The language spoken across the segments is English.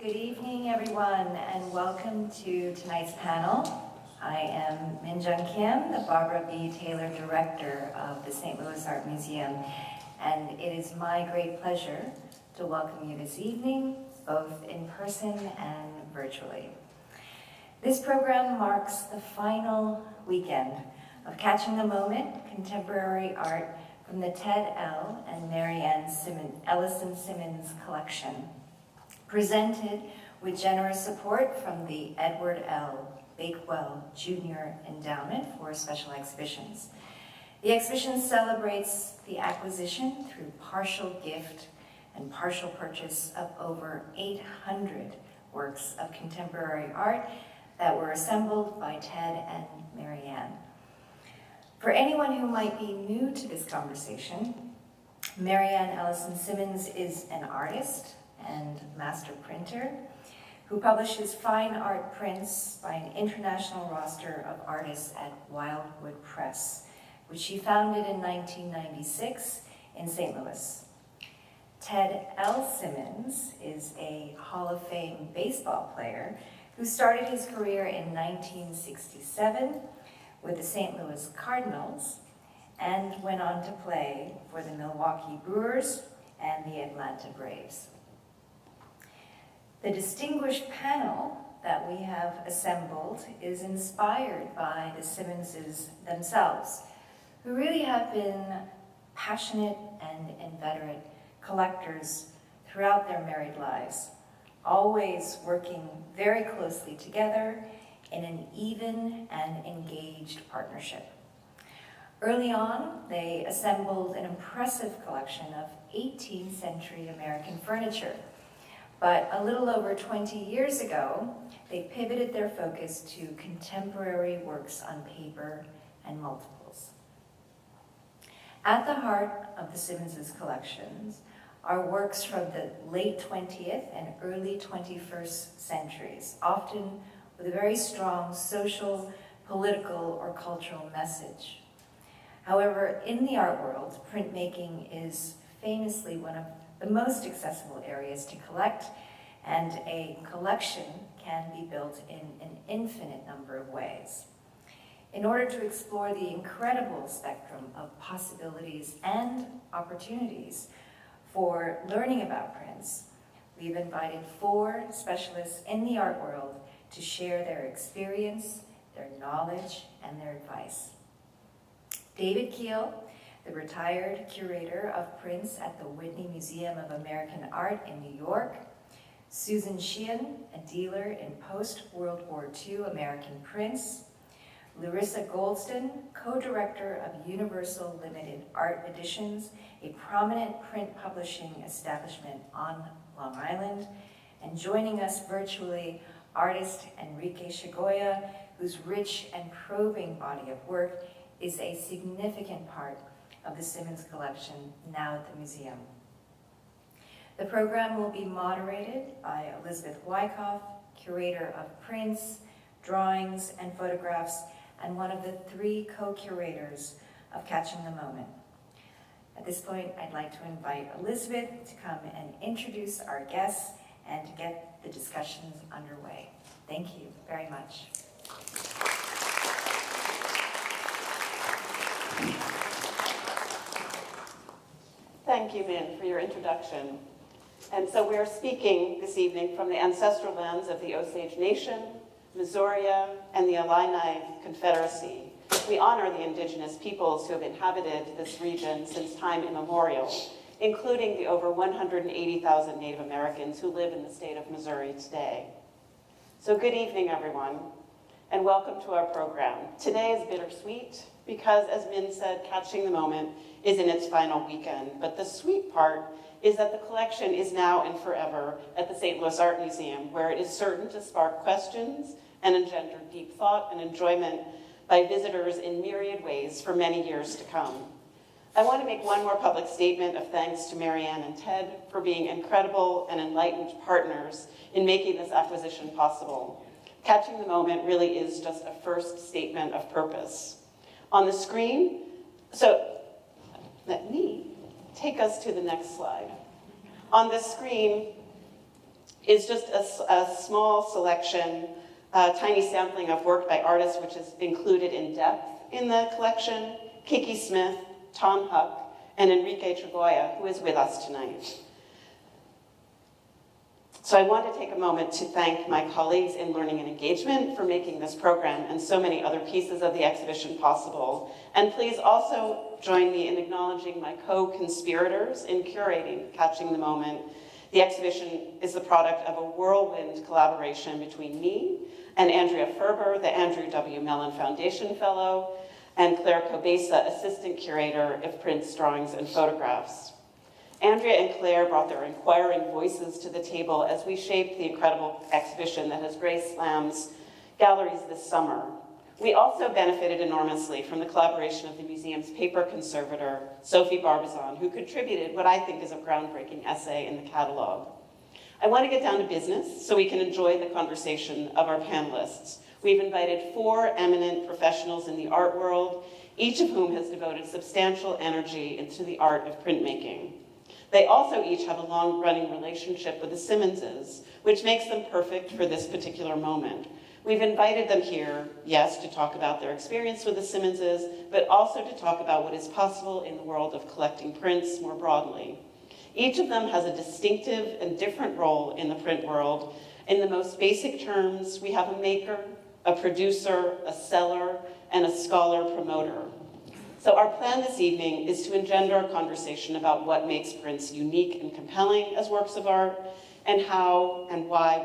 Good evening, everyone, and welcome to tonight's panel. I am Minjung Kim, the Barbara B. Taylor Director of the St. Louis Art Museum, and it is my great pleasure to welcome you this evening, both in person and virtually. This program marks the final weekend of Catching the Moment, Contemporary Art from the Ted L. and Marianne Ellison Simmons collection, presented with generous support from the Edward L. Bakewell Jr. Endowment for Special Exhibitions. The exhibition celebrates the acquisition through partial gift and partial purchase of over 800 works of contemporary art that were assembled by Ted and Marianne. For anyone who might be new to this conversation, Marianne Ellison Simmons is an artist and master printer who publishes fine art prints by an international roster of artists at Wildwood Press, which she founded in 1996 in St. Louis. Ted L. Simmons is a Hall of Fame baseball player who started his career in 1967 with the St. Louis Cardinals and went on to play for the Milwaukee Brewers and the Atlanta Braves. The distinguished panel that we have assembled is inspired by the Simmonses themselves, who really have been passionate and inveterate collectors throughout their married lives, always working very closely together in an even and engaged partnership. Early on, they assembled an impressive collection of 18th century American furniture. But a little over 20 years ago, they pivoted their focus to contemporary works on paper and multiples. At the heart of the Simmons' collections are works from the late 20th and early 21st centuries, often with a very strong social, political, or cultural message. However, in the art world, printmaking is famously one of the most accessible areas to collect, and a collection can be built in an infinite number of ways. In order to explore the incredible spectrum of possibilities and opportunities for learning about prints, we've invited 4 specialists in the art world to share their experience, their knowledge, and their advice. David Keel, the retired curator of prints at the Whitney Museum of American Art in New York. Susan Sheehan, a dealer in post-World War II American prints. Larissa Goldston, co-director of Universal Limited Art Editions, a prominent print publishing establishment on Long Island. And joining us virtually, artist Enrique Chagoya, whose rich and probing body of work is a significant part of the Simmons collection now at the museum. The program will be moderated by Elizabeth Wyckoff, curator of prints, drawings, and photographs, and one of the 3 co-curators of Catching the Moment. At this point, I'd like to invite Elizabeth to come and introduce our guests and to get the discussions underway. Thank you very much. Thank you, Min, for your introduction. And so we're speaking this evening from the ancestral lands of the Osage Nation, Missouria, and the Illini Confederacy. We honor the indigenous peoples who have inhabited this region since time immemorial, including the over 180,000 Native Americans who live in the state of Missouri today. So good evening, everyone, and welcome to our program. Today is bittersweet because, as Min said, Catching the Moment is in its final weekend. But the sweet part is that the collection is now and forever at the St. Louis Art Museum, where it is certain to spark questions and engender deep thought and enjoyment by visitors in myriad ways for many years to come. I want to make one more public statement of thanks to Marianne and Ted for being incredible and enlightened partners in making this acquisition possible. Catching the Moment really is just a first statement of purpose. On the screen, so let me take us to the next slide. On this screen, is just a small selection, a tiny sampling of work by artists, which is included in depth in the collection: Kiki Smith, Tom Huck, and Enrique Chagoya, who is with us tonight. So I want to take a moment to thank my colleagues in Learning and Engagement for making this program and so many other pieces of the exhibition possible. And please also join me in acknowledging my co-conspirators in curating Catching the Moment. The exhibition is the product of a whirlwind collaboration between me and Andrea Ferber, the Andrew W. Mellon Foundation Fellow, and Claire Cobesa, Assistant Curator of Prints, Drawings, and Photographs. Andrea and Claire brought their inquiring voices to the table as we shaped the incredible exhibition that has graced SLAM's galleries this summer. We also benefited enormously from the collaboration of the museum's paper conservator, Sophie Barbizon, who contributed what I think is a groundbreaking essay in the catalog. I want to get down to business so we can enjoy the conversation of our panelists. We've invited 4 eminent professionals in the art world, each of whom has devoted substantial energy into the art of printmaking. They also each have a long-running relationship with the Simmonses, which makes them perfect for this particular moment. We've invited them here, yes, to talk about their experience with the Simmonses, but also to talk about what is possible in the world of collecting prints more broadly. Each of them has a distinctive and different role in the print world. In the most basic terms, we have a maker, a producer, a seller, and a scholar promoter. So our plan this evening is to engender a conversation about what makes prints unique and compelling as works of art, and how and why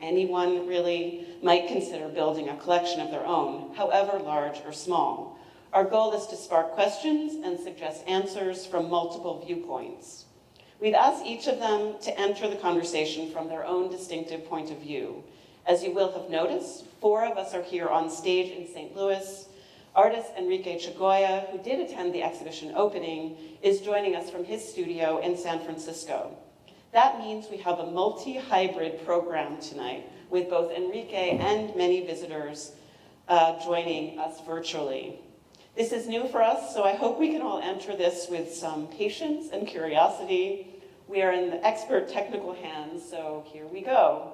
anyone really, might consider building a collection of their own, however large or small. Our goal is to spark questions and suggest answers from multiple viewpoints. We've asked each of them to enter the conversation from their own distinctive point of view. As you will have noticed, 4 of us are here on stage in St. Louis. Artist Enrique Chagoya, who did attend the exhibition opening, is joining us from his studio in San Francisco. That means we have a multi-hybrid program tonight, with both Enrique and many visitors joining us virtually. This is new for us, so I hope we can all enter this with some patience and curiosity. We are in the expert technical hands, so here we go.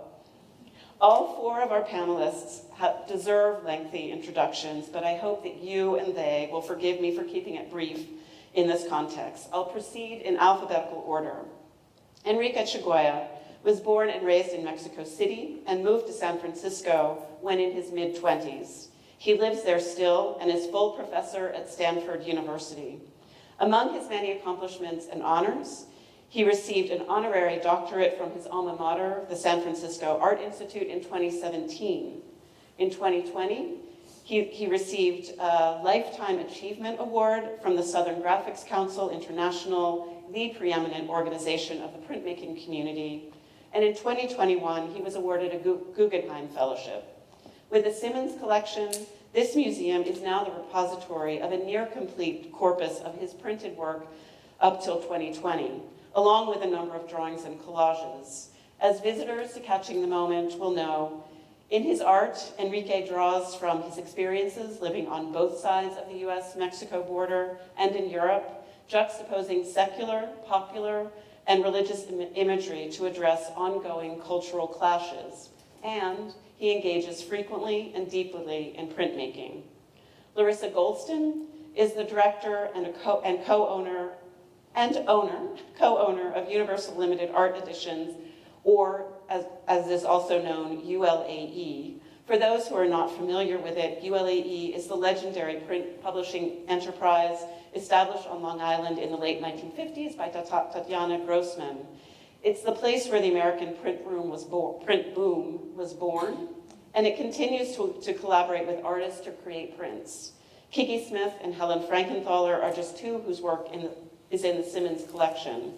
All 4 of our panelists deserve lengthy introductions, but I hope that you and they will forgive me for keeping it brief in this context. I'll proceed in alphabetical order. Enrique Chagoya was born and raised in Mexico City and moved to San Francisco when in his mid-20s. He lives there still and is full professor at Stanford University. Among his many accomplishments and honors, he received an honorary doctorate from his alma mater, the San Francisco Art Institute, in 2017. In 2020, he received a Lifetime Achievement Award from the Southern Graphics Council International, the preeminent organization of the printmaking community. And in 2021, he was awarded a Guggenheim Fellowship. With the Simmons collection, this museum is now the repository of a near-complete corpus of his printed work up till 2020, along with a number of drawings and collages. As visitors to Catching the Moment will know, in his art, Enrique draws from his experiences living on both sides of the US-Mexico border and in Europe, juxtaposing secular, popular, and religious imagery to address ongoing cultural clashes. And he engages frequently and deeply in printmaking. Larissa Goldston is the director and co-owner of Universal Limited Art Editions, or as is also known, ULAE. For those who are not familiar with it, ULAE is the legendary print publishing enterprise established on Long Island in the late 1950s by Tatiana Grossman. It's the place where the American print boom was born, and it continues to collaborate with artists to create prints. Kiki Smith and Helen Frankenthaler are just 2 whose work is in the Simmons collection.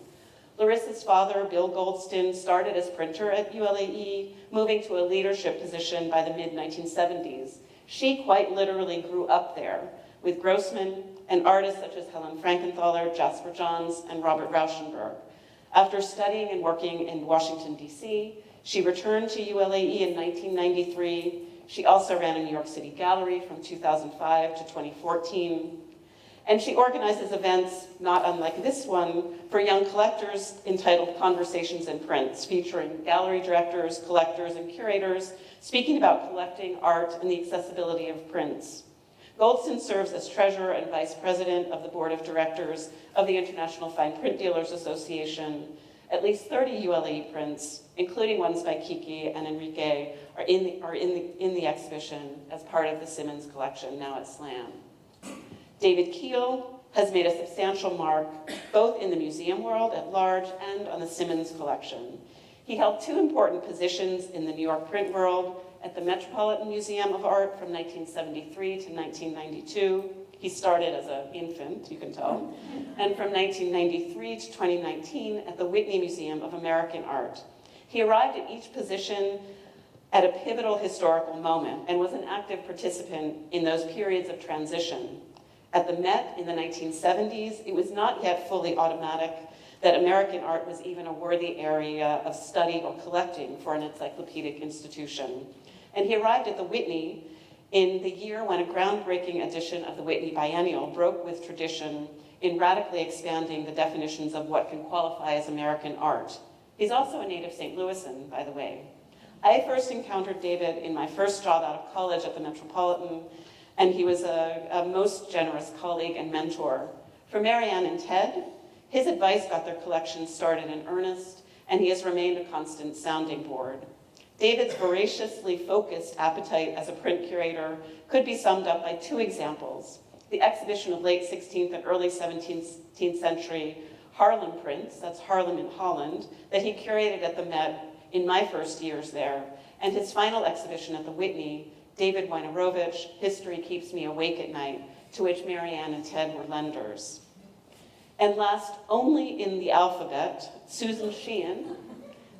Larissa's father, Bill Goldston, started as printer at ULAE, moving to a leadership position by the mid-1970s. She quite literally grew up there with Grossman and artists such as Helen Frankenthaler, Jasper Johns, and Robert Rauschenberg. After studying and working in Washington, D.C., she returned to ULAE in 1993. She also ran a New York City gallery from 2005 to 2014. And she organizes events, not unlike this one, for young collectors entitled Conversations in Prints, featuring gallery directors, collectors, and curators speaking about collecting art and the accessibility of prints. Goldston serves as treasurer and vice president of the board of directors of the International Fine Print Dealers Association. At least 30 ULE prints, including ones by Kiki and Enrique, are in the exhibition as part of the Simmons collection, now at SLAM. David Keel has made a substantial mark both in the museum world at large and on the Simmons collection. He held two important positions in the New York print world at the Metropolitan Museum of Art from 1973 to 1992. He started as an infant, you can tell, and from 1993 to 2019 at the Whitney Museum of American Art. He arrived at each position at a pivotal historical moment and was an active participant in those periods of transition. At the Met in the 1970s, it was not yet fully automatic that American art was even a worthy area of study or collecting for an encyclopedic institution. And he arrived at the Whitney in the year when a groundbreaking edition of the Whitney Biennial broke with tradition in radically expanding the definitions of what can qualify as American art. He's also a native St. Louisan, by the way. I first encountered David in my first job out of college at the Metropolitan, and he was a most generous colleague and mentor. For Marianne and Ted, his advice got their collection started in earnest, and he has remained a constant sounding board. David's voraciously focused appetite as a print curator could be summed up by two examples: the exhibition of late 16th and early 17th century Haarlem prints, that's Haarlem in Holland, that he curated at the Met in my first years there, and his final exhibition at the Whitney, David Wojnarowicz, History Keeps Me Awake at Night, to which Marianne and Ted were lenders. And last, only in the alphabet, Susan Sheehan,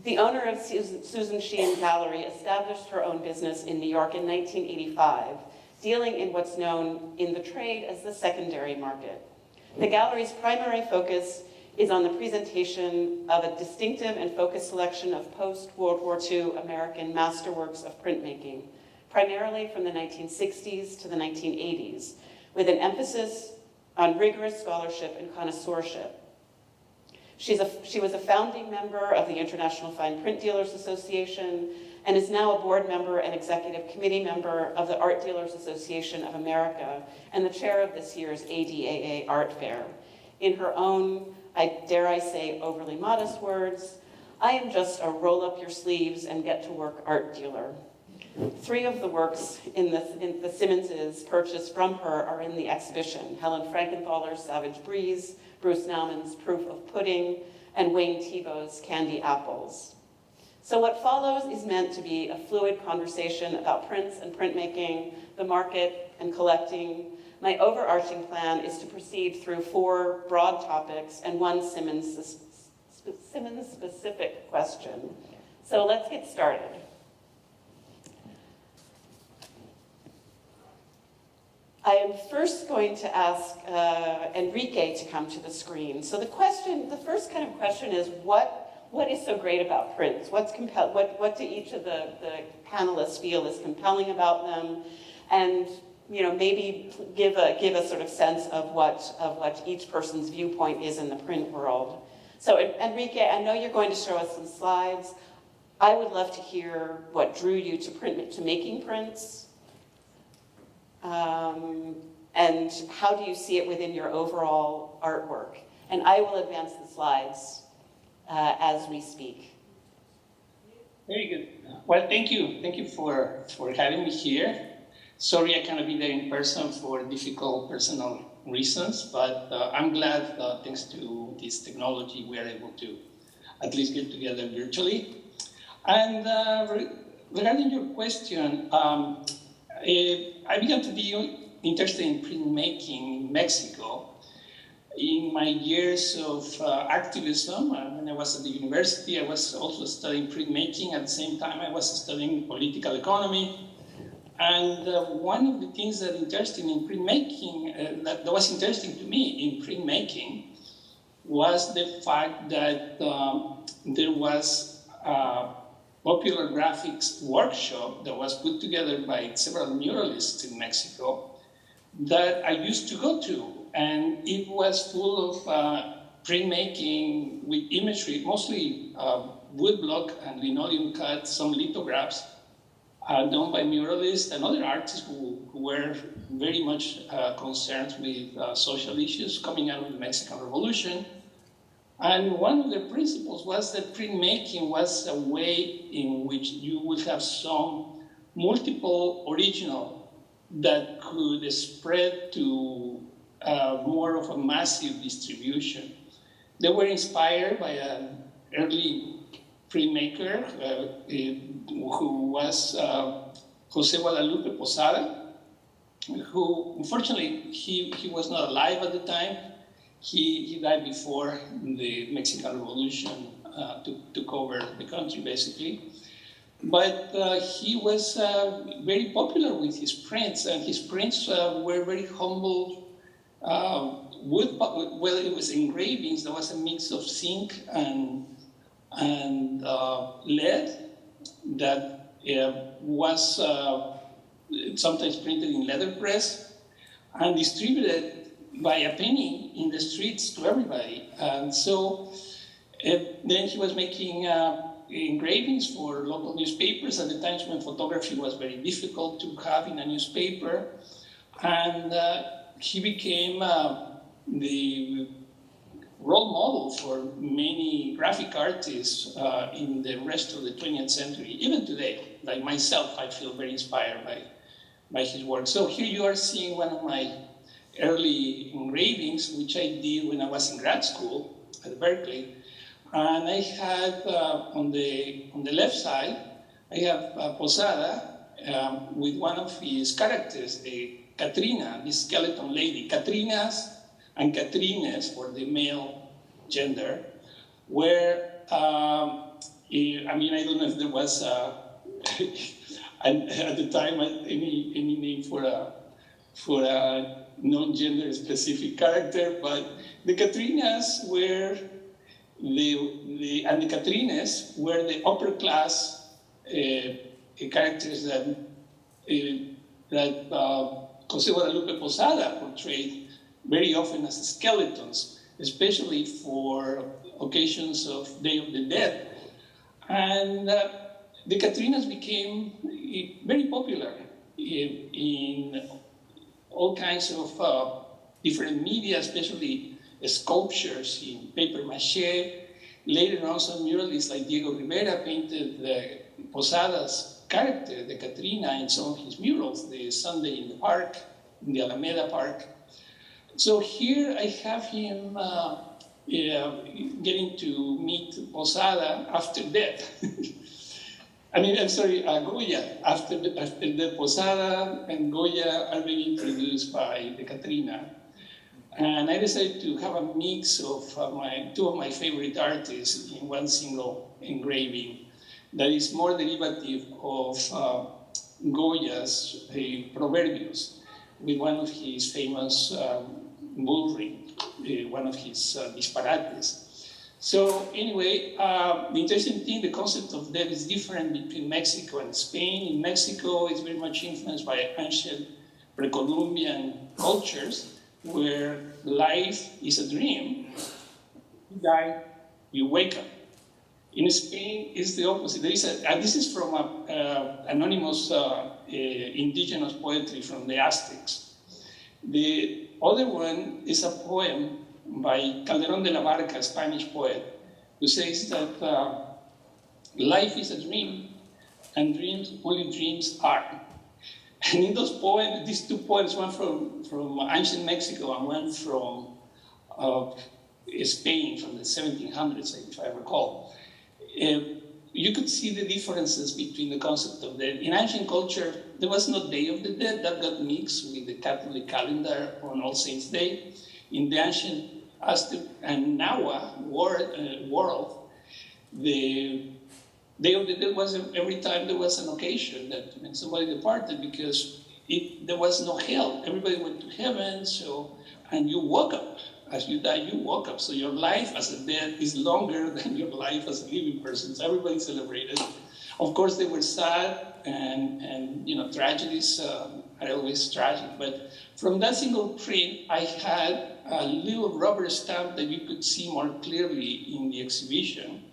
the owner of Susan Sheehan Gallery, established her own business in New York in 1985, dealing in what's known in the trade as the secondary market. The gallery's primary focus is on the presentation of a distinctive and focused selection of post-World War II American masterworks of printmaking, primarily from the 1960s to the 1980s, with an emphasis on rigorous scholarship and connoisseurship. She was a founding member of the International Fine Print Dealers Association and is now a board member and executive committee member of the Art Dealers Association of America and the chair of this year's ADAA Art Fair. In her own, dare I say, overly modest words, "I am just a roll up your sleeves and get to work art dealer." Three of the works in the Simmonses purchased from her are in the exhibition: Helen Frankenthaler's Savage Breeze, Bruce Naumann's Proof of Pudding, and Wayne Thiebaud's Candy Apples. So what follows is meant to be a fluid conversation about prints and printmaking, the market, and collecting. My overarching plan is to proceed through four broad topics and one Simmons-specific question. So let's get started. I am first going to ask Enrique to come to the screen. So the first kind of question is, what is so great about prints? What do each of the panelists feel is compelling about them? And maybe give a sort of sense of what each person's viewpoint is in the print world. So Enrique, I know you're going to show us some slides. I would love to hear what drew you to making prints. And how do you see it within your overall artwork? And I will advance the slides as we speak. Very good. Well, thank you. Thank you for having me here. Sorry I cannot be there in person for difficult personal reasons, but I'm glad thanks to this technology we are able to at least get together virtually. And regarding your question, I began to be interested in printmaking in Mexico in my years of activism. When I was at the university, I was also studying printmaking. At the same time, I was studying political economy. And one of the things that interested in printmaking, that was interesting to me in printmaking, was the fact that there was popular graphics workshop that was put together by several muralists in Mexico that I used to go to and it was full of printmaking with imagery, mostly woodblock and linoleum cut, some lithographs done by muralists and other artists who were very much concerned with social issues coming out of the Mexican Revolution. And one of the principles was that printmaking was a way in which you would have some multiple original that could spread to more of a massive distribution. They were inspired by an early printmaker who was Jose Guadalupe Posada, who unfortunately he was not alive at the time. He died before the Mexican Revolution took over the country, basically. But he was very popular with his prints, and his prints were very humble wood. Well, it was engravings. There was a mix of zinc and lead that was sometimes printed in letterpress and distributed by a penny in the streets to everybody. And so then he was making engravings for local newspapers at the times when photography was very difficult to have in a newspaper. And he became the role model for many graphic artists in the rest of the 20th century. Even today, like myself, I feel very inspired by his work. So here you are seeing one of my early engravings, which I did when I was in grad school at Berkeley. And I had on the left side, I have Posada with one of his characters, Katrina, this skeleton lady. Katrinas and Katrines for the male gender, where, I mean, I don't know if there was, at the time, any name for a non-gender specific character, but the Katrinas were and the Katrines were the upper class characters that Jose Guadalupe Posada portrayed very often as skeletons, especially for occasions of Day of the Dead. And the Katrinas became very popular in all kinds of different media, especially sculptures in paper mache. Later on, some muralists like Diego Rivera painted the Posada's character, the Katrina, in some of his murals, the Sunday in the Park, in the Alameda Park. So here I have him getting to meet Posada after death. I mean, I'm sorry, Goya. After the Posada and Goya are being introduced by the Katrina. And I decided to have a mix of two of my favorite artists in one single engraving that is more derivative of Goya's Proverbios, with one of his famous bullring, one of his disparates. So anyway, the interesting thing, the concept of death is different between Mexico and Spain. In Mexico, it's very much influenced by ancient pre-Columbian cultures, where life is a dream. You die, you wake up. In Spain, it's the opposite. There is this is from anonymous indigenous poetry from the Aztecs. The other one is a poem by Calderón de la Barca, a Spanish poet, who says that life is a dream, and dreams, only dreams are. And in those poems, these two poems, one from ancient Mexico and one from Spain from the 1700s, if I recall, you could see the differences between the concept of death. In ancient culture, there was no Day of the Dead. That got mixed with the Catholic calendar on All Saints' Day. In the ancient Aztec and Nahua world, the Day of the Dead was every time there was an occasion that when somebody departed, because there was no hell. Everybody went to heaven, and you woke up. As you die, you woke up. So your life as a dead is longer than your life as a living person. So everybody celebrated. Of course, they were sad and tragedies are always tragic. But from that single print, I had a little rubber stamp that you could see more clearly in the exhibition,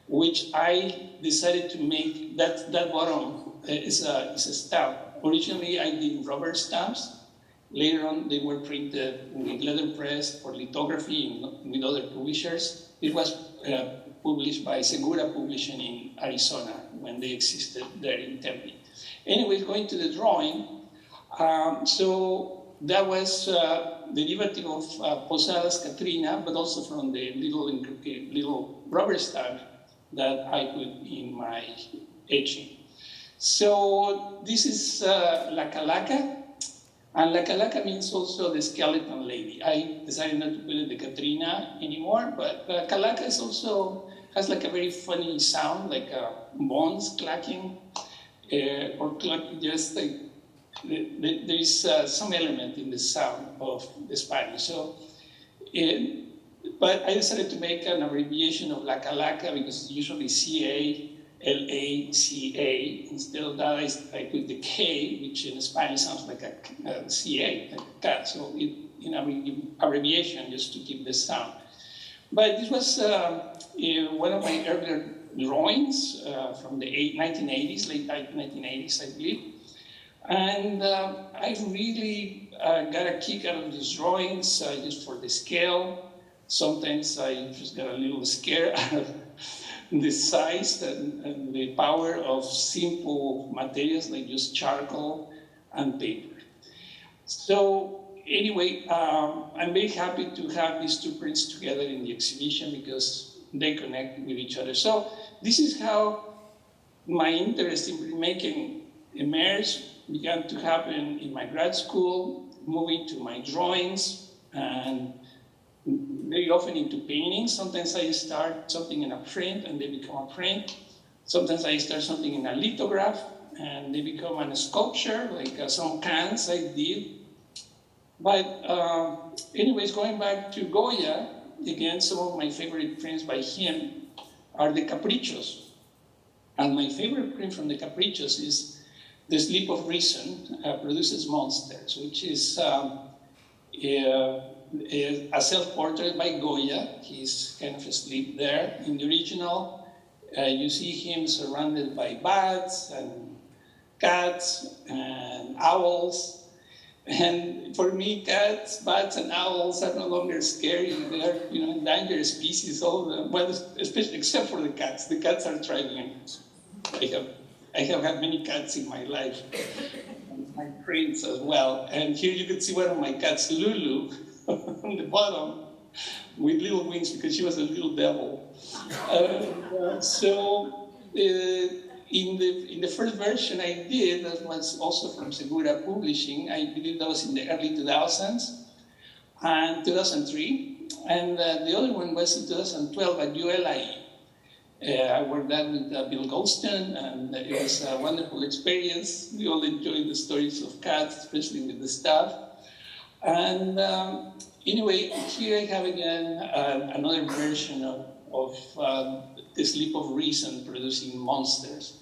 which I decided to make. That bottom is a stamp. Originally, I did rubber stamps. Later on, they were printed with letterpress or lithography with other publishers. It was published by Segura Publishing in Arizona when they existed there in Tempe. Anyways, going to the drawing, so that was derivative of Posadas Katrina, but also from the little rubber stamp that I put in my etching. So this is La Calaca, and La Calaca means also the skeleton lady. I decided not to put it the Katrina anymore, but Calaca is also has like a very funny sound, like bones clacking, or just like there is some element in the sound of the Spanish. So, but I decided to make an abbreviation of La Calaca because it's usually C-A-L-A-C-A. Instead of that, I put the K, which in Spanish sounds like a C-A, like a cat. So in abbreviation, just to keep the sound. But this was one of my earlier drawings from the 1980s, late 1980s, I believe. And I really got a kick out of these drawings just for the scale. Sometimes I just got a little scared out of the size and the power of simple materials like just charcoal and paper. So anyway, I'm very happy to have these two prints together in the exhibition because they connect with each other. So this is how my interest in printmaking emerged, began to happen in my grad school, moving to my drawings, and very often into painting. Sometimes I start something in a print and they become a print. Sometimes I start something in a lithograph and they become a sculpture, like some cans I did. But anyways, going back to Goya, again, some of my favorite prints by him are the Caprichos. And my favorite print from the Caprichos is The Sleep of Reason Produces Monsters, which is a self-portrait by Goya. He's kind of asleep there. In the original, you see him surrounded by bats and cats and owls. And for me, cats, bats, and owls are no longer scary. They are, endangered species. All of them. Well, especially except for the cats. The cats are thriving. I have had many cats in my life, my prints as well. And here you can see one of my cats, Lulu, on the bottom, with little wings because she was a little devil. In the first version I did, that was also from Segura Publishing. I believe that was in the early 2000s and 2003. And the other one was in 2012 at ULI. I worked there with Bill Goldstein, and it was a wonderful experience. We all enjoyed the stories of cats, especially with the staff. And anyway, here I have again another version of The Sleep of Reason Producing Monsters,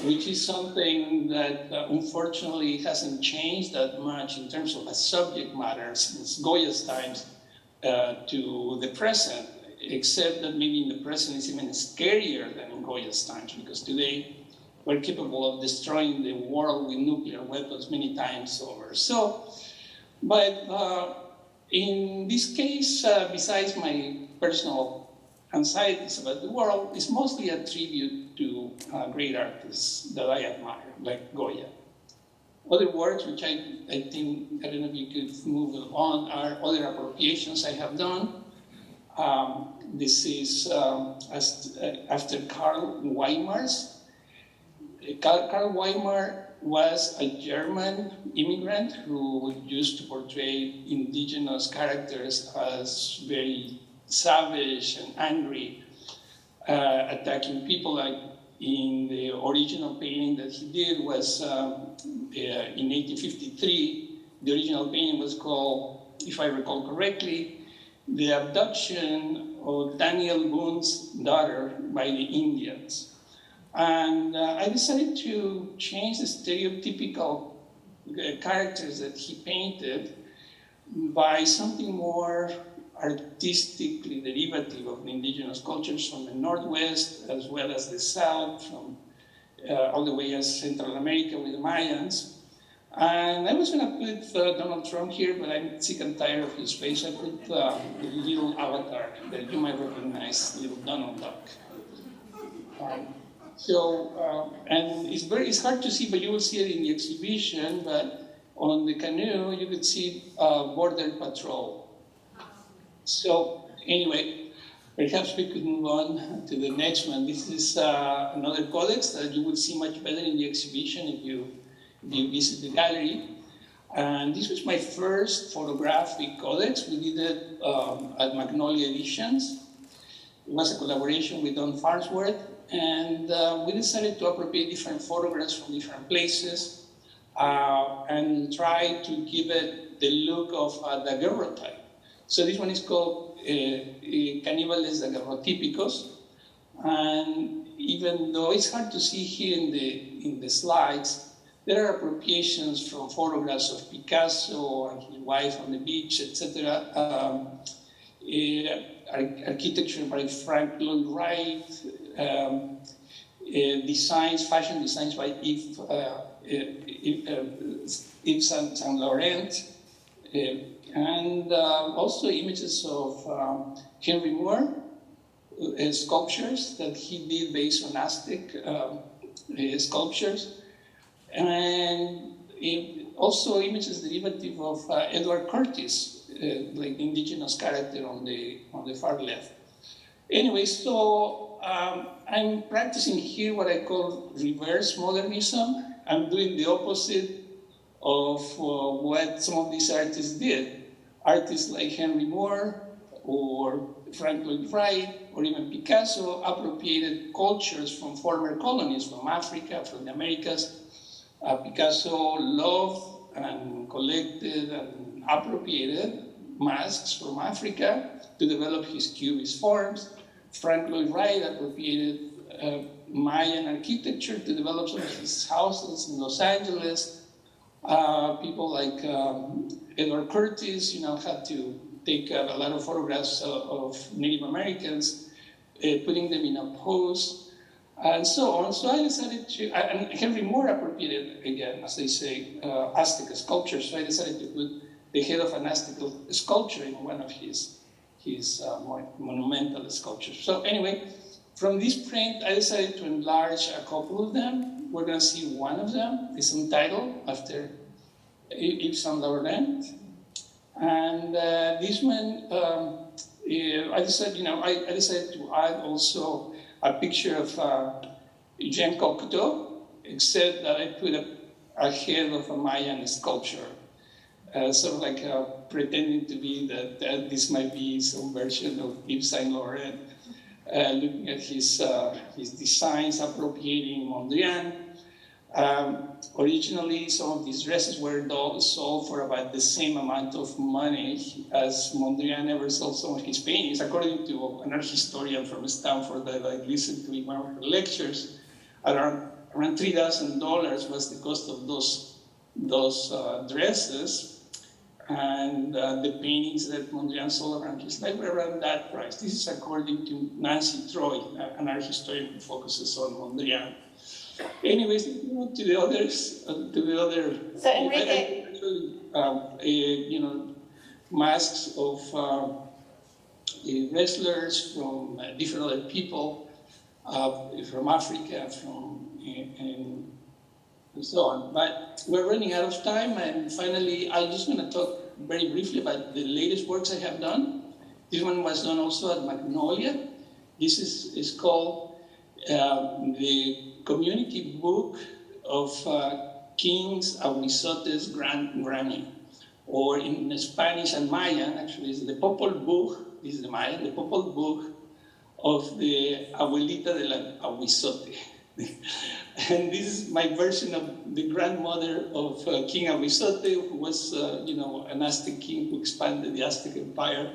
which is something that unfortunately hasn't changed that much in terms of a subject matter since Goya's times to the present, except that maybe in the present it's even scarier than in Goya's times, because today we're capable of destroying the world with nuclear weapons many times over. So, but in this case, besides my personal anxieties about the world, it's mostly a tribute to great artists that I admire, like Goya. Other works which I think, I don't know if you could move on, are other appropriations I have done. This is after Karl Weimar's. Karl Weimar was a German immigrant who used to portray indigenous characters as very savage and angry, attacking people. Like in the original painting that he did was in 1853. The original painting was called, if I recall correctly, The Abduction of Daniel Boone's Daughter by the Indians. And I decided to change the stereotypical characters that he painted by something more artistically derivative of the indigenous cultures from the Northwest as well as the South, from all the way as Central America with the Mayans. And I was going to put Donald Trump here, but I'm sick and tired of his face. I put the little avatar that you might recognize, little Donald Duck. And it's hard to see, but you will see it in the exhibition, but on the canoe, you could see Border Patrol. So anyway, perhaps we could move on to the next one. This is another codex that you will see much better in the exhibition if you visit the gallery. And this was my first photographic codex. We did it at Magnolia Editions. It was a collaboration with Don Farnsworth. And we decided to appropriate different photographs from different places and try to give it the look of the daguerreotype. So this one is called Caníbales daguerrotípicos. And even though it's hard to see here in the slides, there are appropriations from photographs of Picasso and his wife on the beach, etc. Architecture by Frank Lloyd Wright, fashion designs by Yves Saint Laurent, and also images of Henry Moore, sculptures that he did based on Aztec sculptures. And also images derivative of Edward Curtis, like the indigenous character on the far left. Anyway, so I'm practicing here what I call reverse modernism. I'm doing the opposite of what some of these artists did. Artists like Henry Moore or Frank Lloyd Wright or even Picasso appropriated cultures from former colonies, from Africa, from the Americas. Picasso loved and collected and appropriated masks from Africa to develop his cubist forms. Frank Lloyd Wright appropriated Mayan architecture to develop some of his houses in Los Angeles. People like Edward Curtis, had to take a lot of photographs of Native Americans, putting them in a pose, and so on. So I decided to, and Henry Moore appropriated, again, as they say, Aztec sculpture. So I decided to put the head of an Aztec sculpture in one of his more monumental sculptures. So anyway, from this print, I decided to enlarge a couple of them. We're going to see one of them. It's entitled after Yves Saint Laurent. And this one, I decided to add also a picture of Jean Cocteau, except that I put a head of a Mayan sculpture, sort of like pretending to be that this might be some version of Yves Saint Laurent, looking at his designs, appropriating Mondrian. Originally, some of these dresses were sold for about the same amount of money as Mondrian ever sold some of his paintings. According to an art historian from Stanford that I listened to in one of her lectures, around $3,000 was the cost of those dresses. And the paintings that Mondrian sold around his life were around that price. This is according to Nancy Troy, an art historian who focuses on Mondrian. Anyways, to the others, So Enrique, masks of wrestlers from different other people, from Africa, and so on. But we're running out of time, and finally, I'm just going to talk very briefly about the latest works I have done. This one was done also at Magnolia. This is called the Community Book of Kings Ahuizote's Granny, or in Spanish and Mayan, actually, it's the Popol Vuh, this is the Mayan, the Popol Vuh of the Abuelita de la Ahuizote. And this is my version of the grandmother of King Ahuizote, who was, an Aztec king who expanded the Aztec Empire.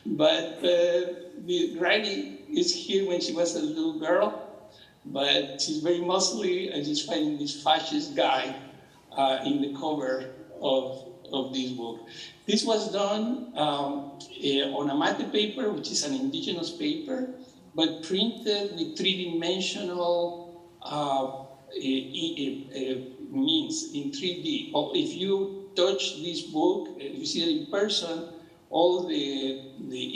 But the granny is here when she was a little girl, but she's very muscly, and she's fighting this fascist guy in the cover of this book. This was done on a mate paper, which is an indigenous paper, but printed with three-dimensional means in 3D. If you touch this book, if you see it in person, all the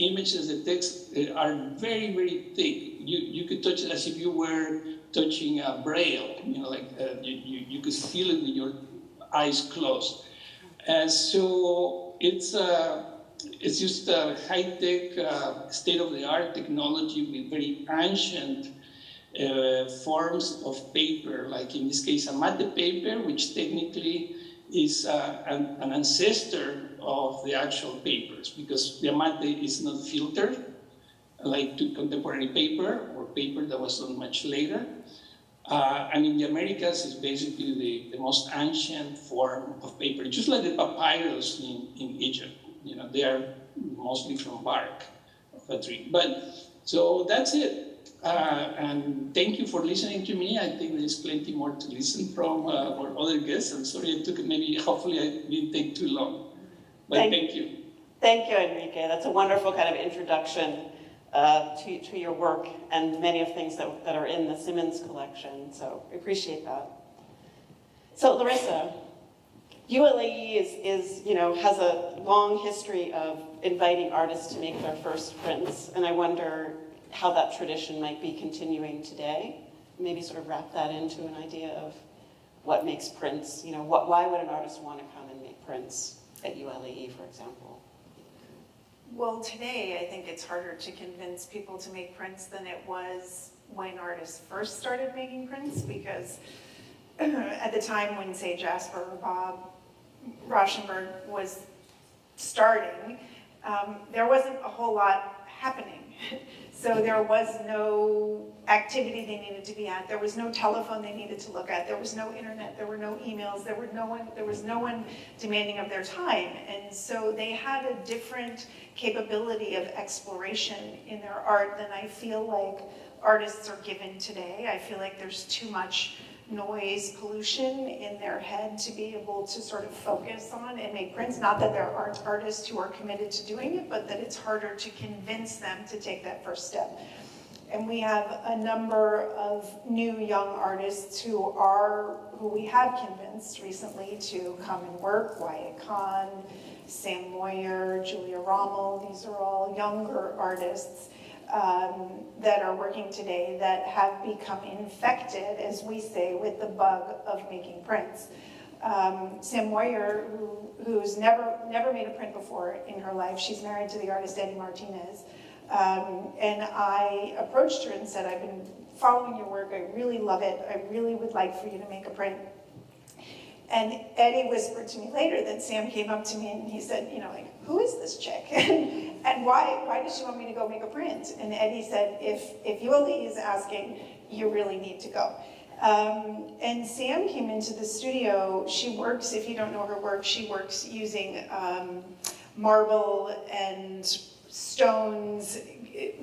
images, the text are very, very thick. You could touch it as if you were touching a braille, like you could feel it with your eyes closed. And so it's just a high-tech, state-of-the-art technology with very ancient forms of paper, like in this case a mate paper, which technically is an ancestor of the actual papers, because the mate is not filtered like to contemporary paper or paper that was done much later. And in the Americas, it's basically the most ancient form of paper, just like the papyrus in Egypt. They are mostly from bark of a tree. So that's it. And thank you for listening to me. I think there's plenty more to listen from our other guests. I'm sorry I took it, hopefully I didn't take too long. But thank you. Thank you, Enrique. That's a wonderful kind of introduction to your work and many of things that are in the Simmons collection. So I appreciate that. So Larissa, ULAE has a long history of inviting artists to make their first prints, and I wonder how that tradition might be continuing today. Maybe sort of wrap that into an idea of what makes prints, why would an artist want to come and make prints at ULAE, for example? Well, today I think it's harder to convince people to make prints than it was when artists first started making prints, because at the time when, say, Jasper or Bob Rauschenberg was starting, there wasn't a whole lot happening. So there was no activity they needed to be at. There was no telephone they needed to look at. There was no internet. There were no emails. There was no one demanding of their time. And so they had a different capability of exploration in their art than I feel like artists are given today. I feel like there's too much noise pollution in their head to be able to sort of focus on and make prints. Not that there aren't artists who are committed to doing it, but that it's harder to convince them to take that first step. And we have a number of new young artists who we have convinced recently to come and work. Wyatt Kahn, Sam Moyer, Julia Rommel, these are all younger artists that are working today that have become infected, as we say, with the bug of making prints. Sam Moyer, who's never made a print before in her life, she's married to the artist Eddie Martinez, and I approached her and said, I've been following your work, I really love it, I really would like for you to make a print. And Eddie whispered to me later that Sam came up to me and he said, who is this chick? And why does she want me to go make a print? And Eddie said, if ULAE is asking, you really need to go. And Sam came into the studio. She works, if you don't know her work, she works using marble and stones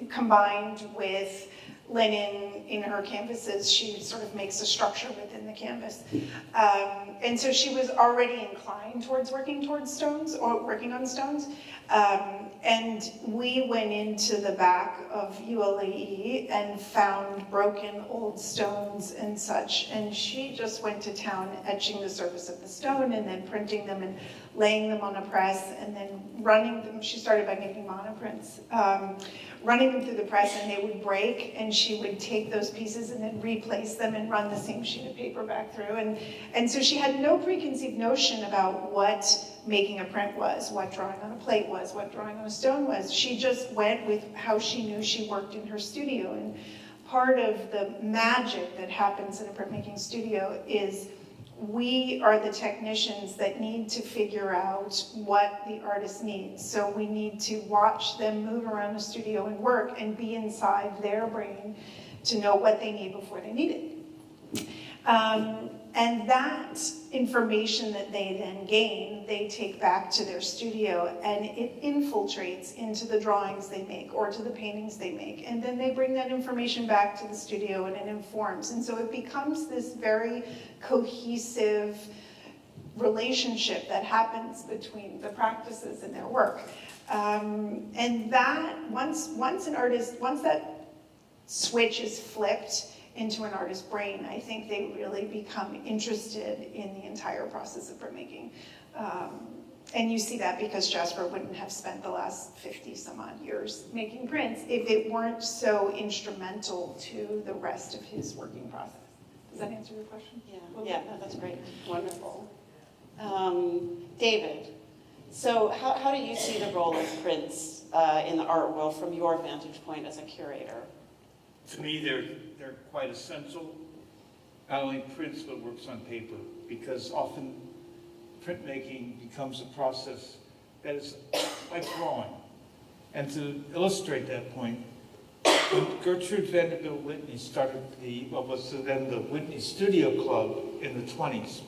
combined with linen in her canvases. She sort of makes a structure within the canvas. And so she was already inclined towards working on stones. And we went into the back of ULAE and found broken old stones and such. And she just went to town etching the surface of the stone and then printing them and laying them on a press and then running them. She started by making monoprints. Running them through the press, and they would break, and she would take those pieces and then replace them and run the same sheet of paper back through. And so she had no preconceived notion about what making a print was, what drawing on a plate was, what drawing on a stone was. She just went with how she knew she worked in her studio. And part of the magic that happens in a printmaking studio is we are the technicians that need to figure out what the artist needs. So we need to watch them move around the studio and work and be inside their brain to know what they need before they need it. And that information that they then gain, they take back to their studio, and it infiltrates into the drawings they make or to the paintings they make. And then they bring that information back to the studio and it informs. And so it becomes this very cohesive relationship that happens between the practices and their work. And that, once that switch is flipped into an artist's brain, I think they really become interested in the entire process of printmaking. And you see that because Jasper wouldn't have spent the last 50 some odd years making prints if it weren't so instrumental to the rest of his working process. Does that answer your question? Yeah, no, that's great, wonderful. David, so how do you see the role of prints in the art world from your vantage point as a curator? To me, they're quite essential, not only prints, but works on paper, because often printmaking becomes a process that is like drawing. And to illustrate that point, when Gertrude Vanderbilt Whitney started what was then the Whitney Studio Club in the 20s,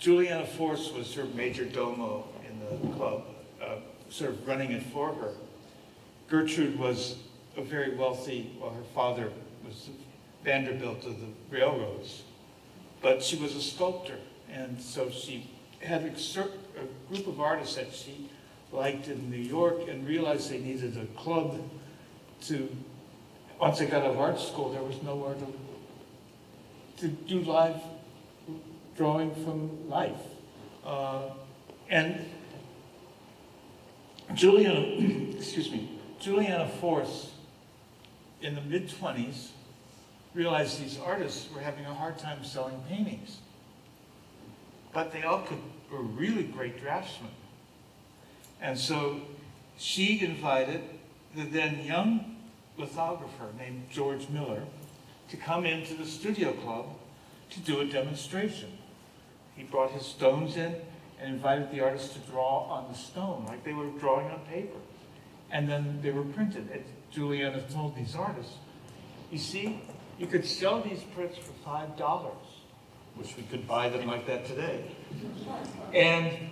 Juliana Force was her major domo in the club, sort of running it for her. Gertrude was a very wealthy, well, her father was Vanderbilt of the railroads, but she was a sculptor, and so she had a group of artists that she liked in New York and realized they needed a club to, once they got out of art school, there was nowhere to do live drawing from life. And Juliana Force, in the mid-20s, realized these artists were having a hard time selling paintings. But they all were really great draftsmen. And so she invited the then young lithographer named George Miller to come into the studio club to do a demonstration. He brought his stones in and invited the artists to draw on the stone like they were drawing on paper. And then they were printed. And Juliana told these artists, you see, you could sell these prints for $5, which we could buy them like that today. And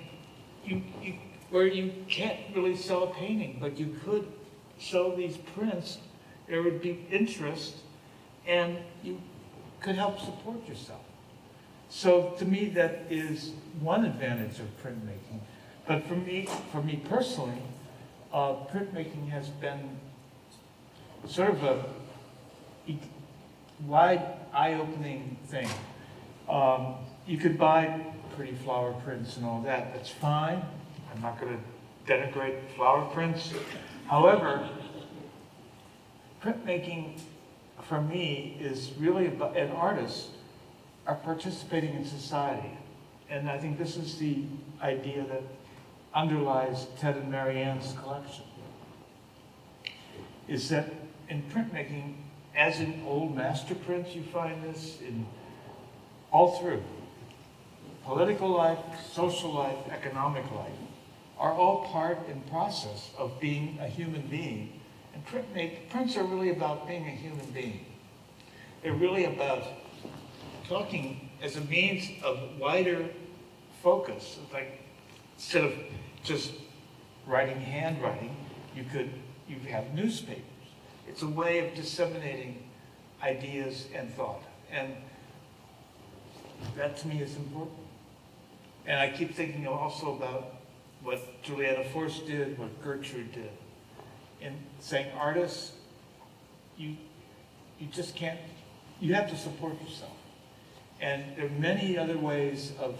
where you can't really sell a painting, but you could sell these prints, there would be interest, and you could help support yourself. So to me, that is one advantage of printmaking. But for me personally, printmaking has been sort of a wide, eye-opening thing. You could buy pretty flower prints and all that. That's fine. I'm not going to denigrate flower prints. However, printmaking for me is really about, and artists are participating in society. And I think this is the idea that underlies Ted and Marianne's collection. Is that in printmaking, as in old master prints, you find this in all through. Political life, social life, economic life are all part and process of being a human being. And prints are really about being a human being. They're really about talking as a means of wider focus. Like instead of just writing handwriting, you have newspapers. It's a way of disseminating ideas and thought. And that to me is important. And I keep thinking also about what Juliana Force did, what Gertrude did. In saying, artists, you just can't, you have to support yourself. And there are many other ways of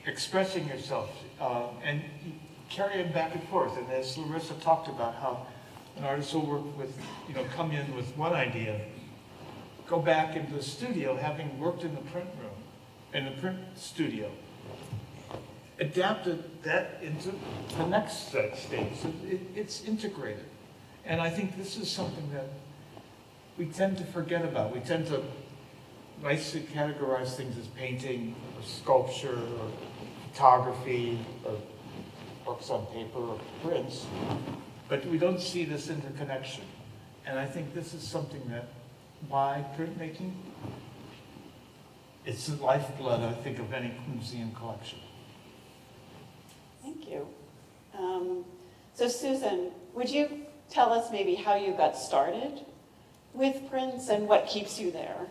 expressing yourself, and you carry them back and forth. And as Larissa talked about how an artist will work with, come in with one idea, go back into the studio, having worked in the print room, in the print studio, adapted that into the next stage. So it's integrated. And I think this is something that we tend to forget about. We tend to nicely categorize things as painting, or sculpture, or photography, or books on paper, or prints, but we don't see this interconnection. And I think this is something that, why printmaking? It's the lifeblood, I think, of any museum collection. Thank you. So Susan, would you tell us maybe how you got started with prints and what keeps you there?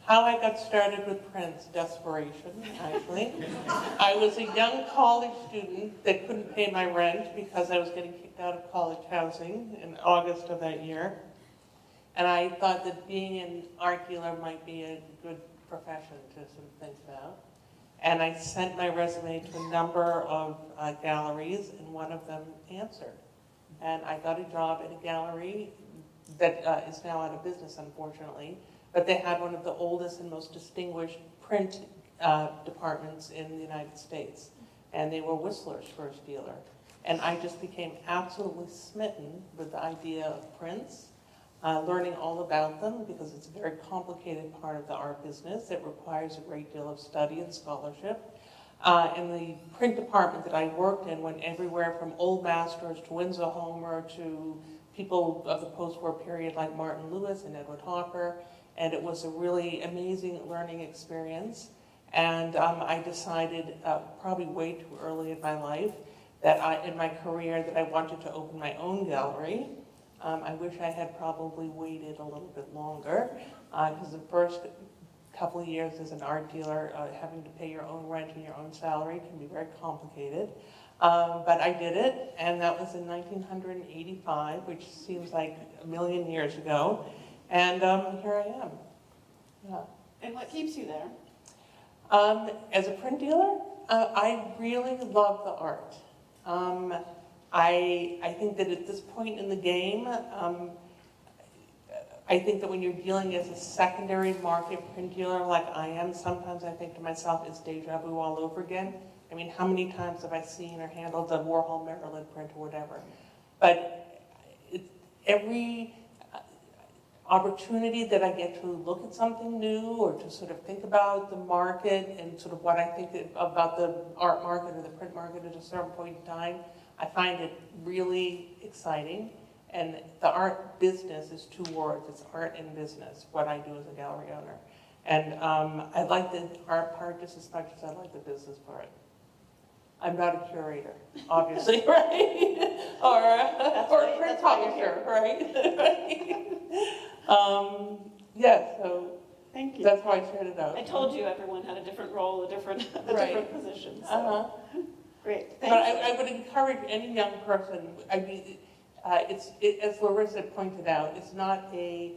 How I got started with prints, desperation, actually. I was a young college student that couldn't pay my rent because I was getting kicked out of college housing in August of that year. And I thought that being an art dealer might be a good profession to sort of think about. And I sent my resume to a number of galleries, and one of them answered. And I got a job at a gallery that is now out of business, unfortunately, but they had one of the oldest and most distinguished print departments in the United States. And they were Whistler's first dealer. And I just became absolutely smitten with the idea of prints, learning all about them, because it's a very complicated part of the art business. It requires a great deal of study and scholarship. In the print department that I worked in went everywhere from old masters to Winsor Homer to people of the post-war period like Martin Lewis and Edward Hopper. And it was a really amazing learning experience. And I decided, probably way too early in my life, that in my career, that I wanted to open my own gallery. I wish I had probably waited a little bit longer, because the first couple of years as an art dealer, having to pay your own rent and your own salary can be very complicated. But I did it, and that was in 1985, which seems like a million years ago. And here I am. Yeah. And what keeps you there? As a print dealer, I really love the art. I think that at this point in the game, I think that when you're dealing as a secondary market print dealer like I am, sometimes I think to myself, it's deja vu all over again. I mean, how many times have I seen or handled a Warhol Maryland print or whatever? But every opportunity that I get to look at something new or to sort of think about the market and sort of what I think about the art market or the print market at a certain point in time, I find it really exciting. And the art business is two words. It's art and business, what I do as a gallery owner. And I like the art part just as much as I like the business part. I'm not a curator, obviously, right? or a print publisher, right? Yeah, so Thank you. that's how I shared it out. I told you everyone had a different role, a different position. So. Great. But I would encourage any young person, I mean, as Larissa pointed out, it's not a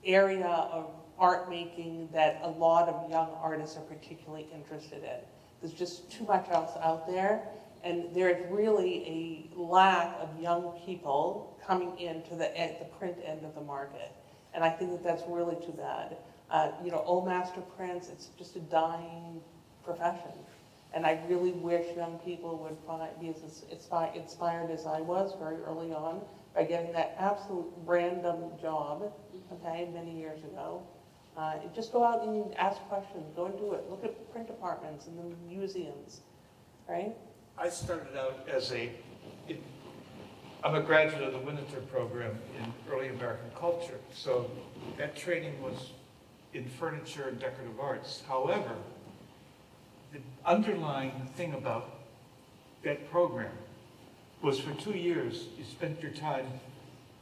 area of art making that a lot of young artists are particularly interested in. There's just too much else out there, and there's really a lack of young people coming into the print end of the market. And I think that that's really too bad. Old master prints, it's just a dying profession. And I really wish young people would be as inspired as I was very early on by getting that absolute random job, okay, many years ago. Just go out and ask questions, go and do it. Look at print departments and the museums, right? I started out I'm a graduate of the Winterthur program in early American culture, so that training was in furniture and decorative arts. However, the underlying thing about that program was for 2 years, you spent your time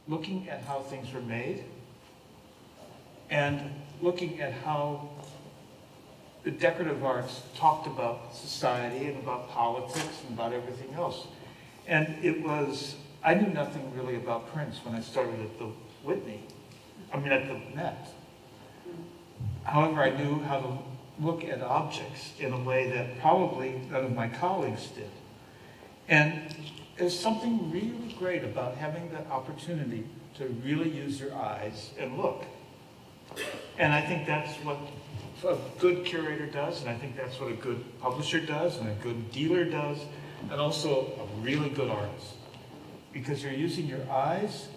looking at how things were made and looking at how the decorative arts talked about society and about politics and about everything else. And I knew nothing really about prints when I started at the at the Met. However, I knew how to look at objects in a way that probably none of my colleagues did. And there's something really great about having the opportunity to really use your eyes and look. And I think that's what a good curator does, and I think that's what a good publisher does, and a good dealer does, and also a really good artist. Because you're using your eyes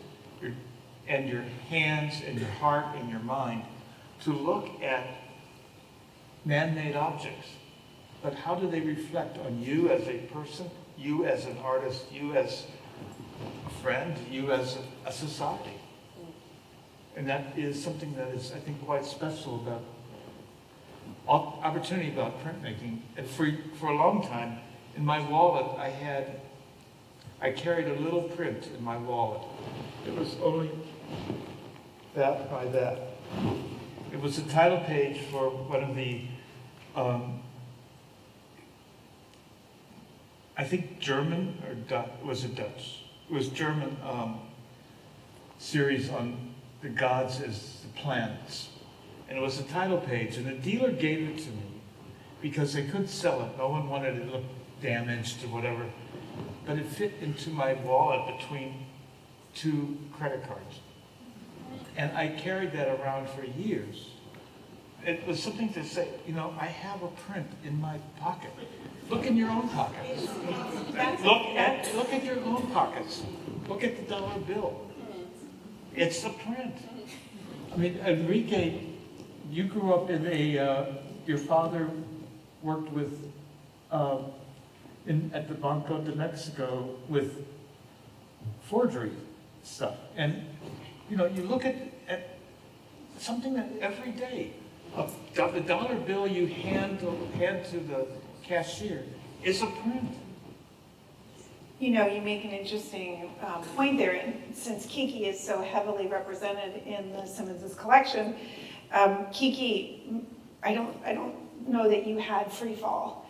and your hands and your heart and your mind to look at man-made objects. But how do they reflect on you as a person, you as an artist, you as a friend, you as a society? And that is something that is, I think, quite special about opportunity about printmaking. And for a long time, in my wallet, I carried a little print in my wallet. It was only that by that. It was the title page for one of the, I think German or Dutch, was it Dutch? It was German series on the gods as the planets. And it was a title page, and the dealer gave it to me because they couldn't sell it. No one wanted it to look damaged or whatever. But it fit into my wallet between 2 credit cards. And I carried that around for years. It was something to say, you know, I have a print in my pocket. Look in your own pockets. Look at your own pockets. Look at the dollar bill. It's a print. I mean, Enrique, you grew up in your father worked with, at the Banco de Mexico with forgery stuff. And, you know, you look at something that every day, the dollar bill you hand to the cashier is a print. You know, you make an interesting point there, and since Kiki is so heavily represented in the Simmons's collection, Kiki, I don't know that you had Free Fall,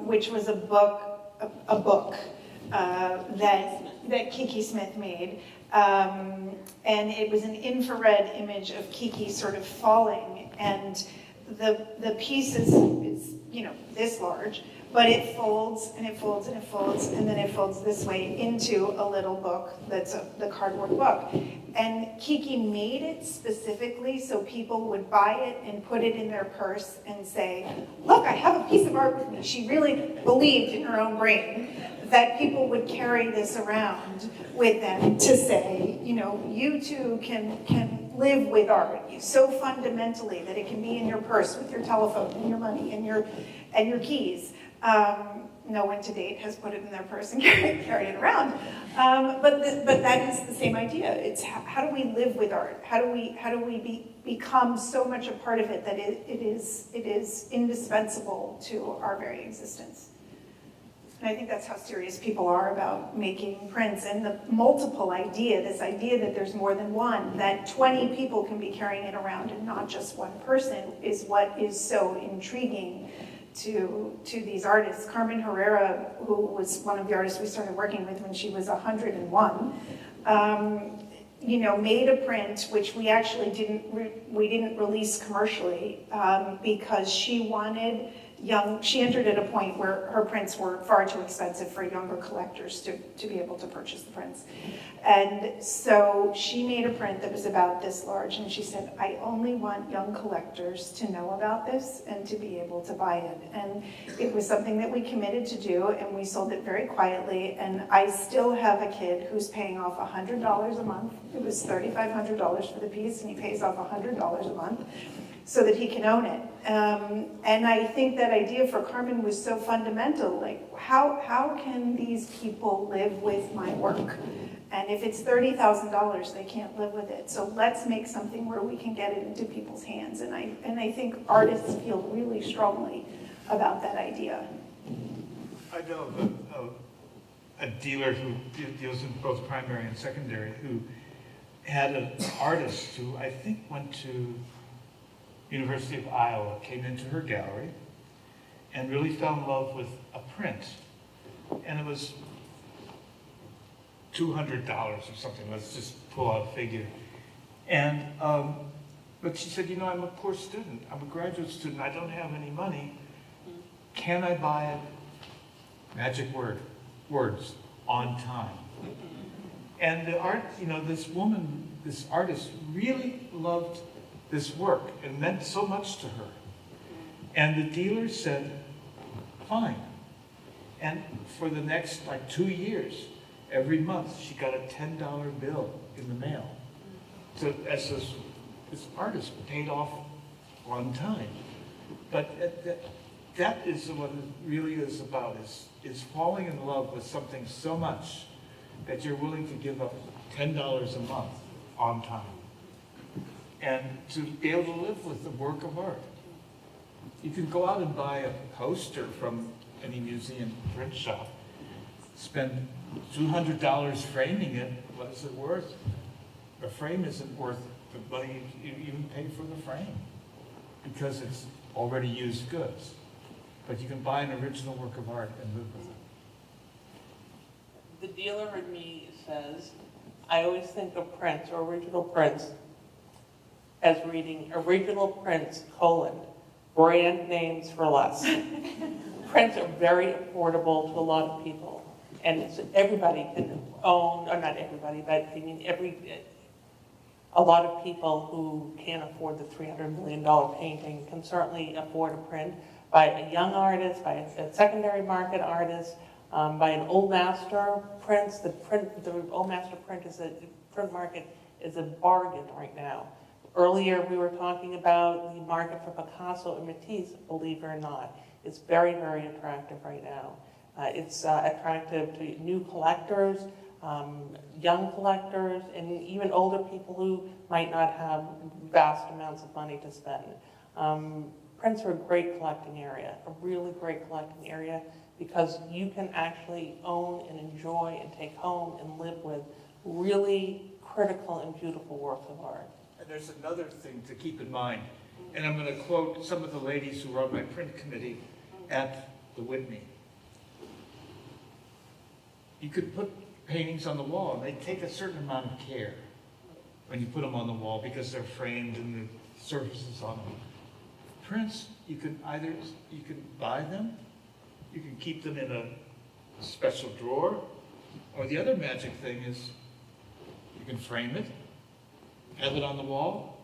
which was a book that Kiki Smith made, and it was an infrared image of Kiki sort of falling, and the piece is you know, this large, but it folds and it folds and it folds, and then it folds this way into a little book that's the cardboard book. And Kiki made it specifically so people would buy it and put it in their purse and say, look, I have a piece of art with me. She really believed in her own brain that people would carry this around with them to say, you know, you too can live with art so fundamentally that it can be in your purse with your telephone and your money and your keys. No one to date has put it in their purse and carried it around. But that is the same idea. It's how do we live with art? How do we become so much a part of it that it is indispensable to our very existence? And I think that's how serious people are about making prints, and the multiple idea, this idea that there's more than one, that 20 people can be carrying it around and not just one person, is what is so intriguing to these artists. Carmen Herrera, who was one of the artists we started working with when she was 101, you know, made a print which we actually didn't release commercially because she wanted she entered at a point where her prints were far too expensive for younger collectors to be able to purchase the prints. And so she made a print that was about this large, and she said, I only want young collectors to know about this and to be able to buy it. And it was something that we committed to do, and we sold it very quietly, and I still have a kid who's paying off $100 a month. It was $3,500 for the piece, and he pays off $100 a month so that he can own it. And I think that idea for Carmen was so fundamental, like how can these people live with my work? And if it's $30,000, they can't live with it. So let's make something where we can get it into people's hands. And I think artists feel really strongly about that idea. I know a dealer who deals in both primary and secondary who had an artist who I think went to University of Iowa, came into her gallery and really fell in love with a print. And it was $200 or something, let's just pull out a figure. And, but she said, you know, I'm a poor student, I'm a graduate student, I don't have any money. Can I buy it? Magic words, on time. And the art, you know, this woman, this artist really loved this work and meant so much to her. And the dealer said, fine. And for the next 2 years, every month she got a $10 bill in the mail. So as this artist paid off on time. But that is what it really is about, is falling in love with something so much that you're willing to give up $10 a month on time. And to be able to live with the work of art. You can go out and buy a poster from any museum print shop, spend $200 framing it, what is it worth? A frame isn't worth the money you even pay for the frame, because it's already used goods. But you can buy an original work of art and live with it. The dealer in me says, I always think of prints or original prints as reading original prints, brand names for less. Prints are very affordable to a lot of people. And everybody can own, or not everybody, but I mean a lot of people who can't afford the $300 million painting can certainly afford a print by a young artist, by a secondary market artist, by an old master prints. The old master print market is a bargain right now. Earlier we were talking about the market for Picasso and Matisse, believe it or not. It's very, very attractive right now. It's attractive to new collectors, young collectors, and even older people who might not have vast amounts of money to spend. Prints are a great collecting area, a really great collecting area, because you can actually own and enjoy and take home and live with really critical and beautiful works of art. And there's another thing to keep in mind, and I'm going to quote some of the ladies who were on my print committee at the Whitney. You could put paintings on the wall, and they take a certain amount of care when you put them on the wall because they're framed and the surfaces on them. Prints, you can buy them, you can keep them in a special drawer, or the other magic thing is you can frame it, have it on the wall.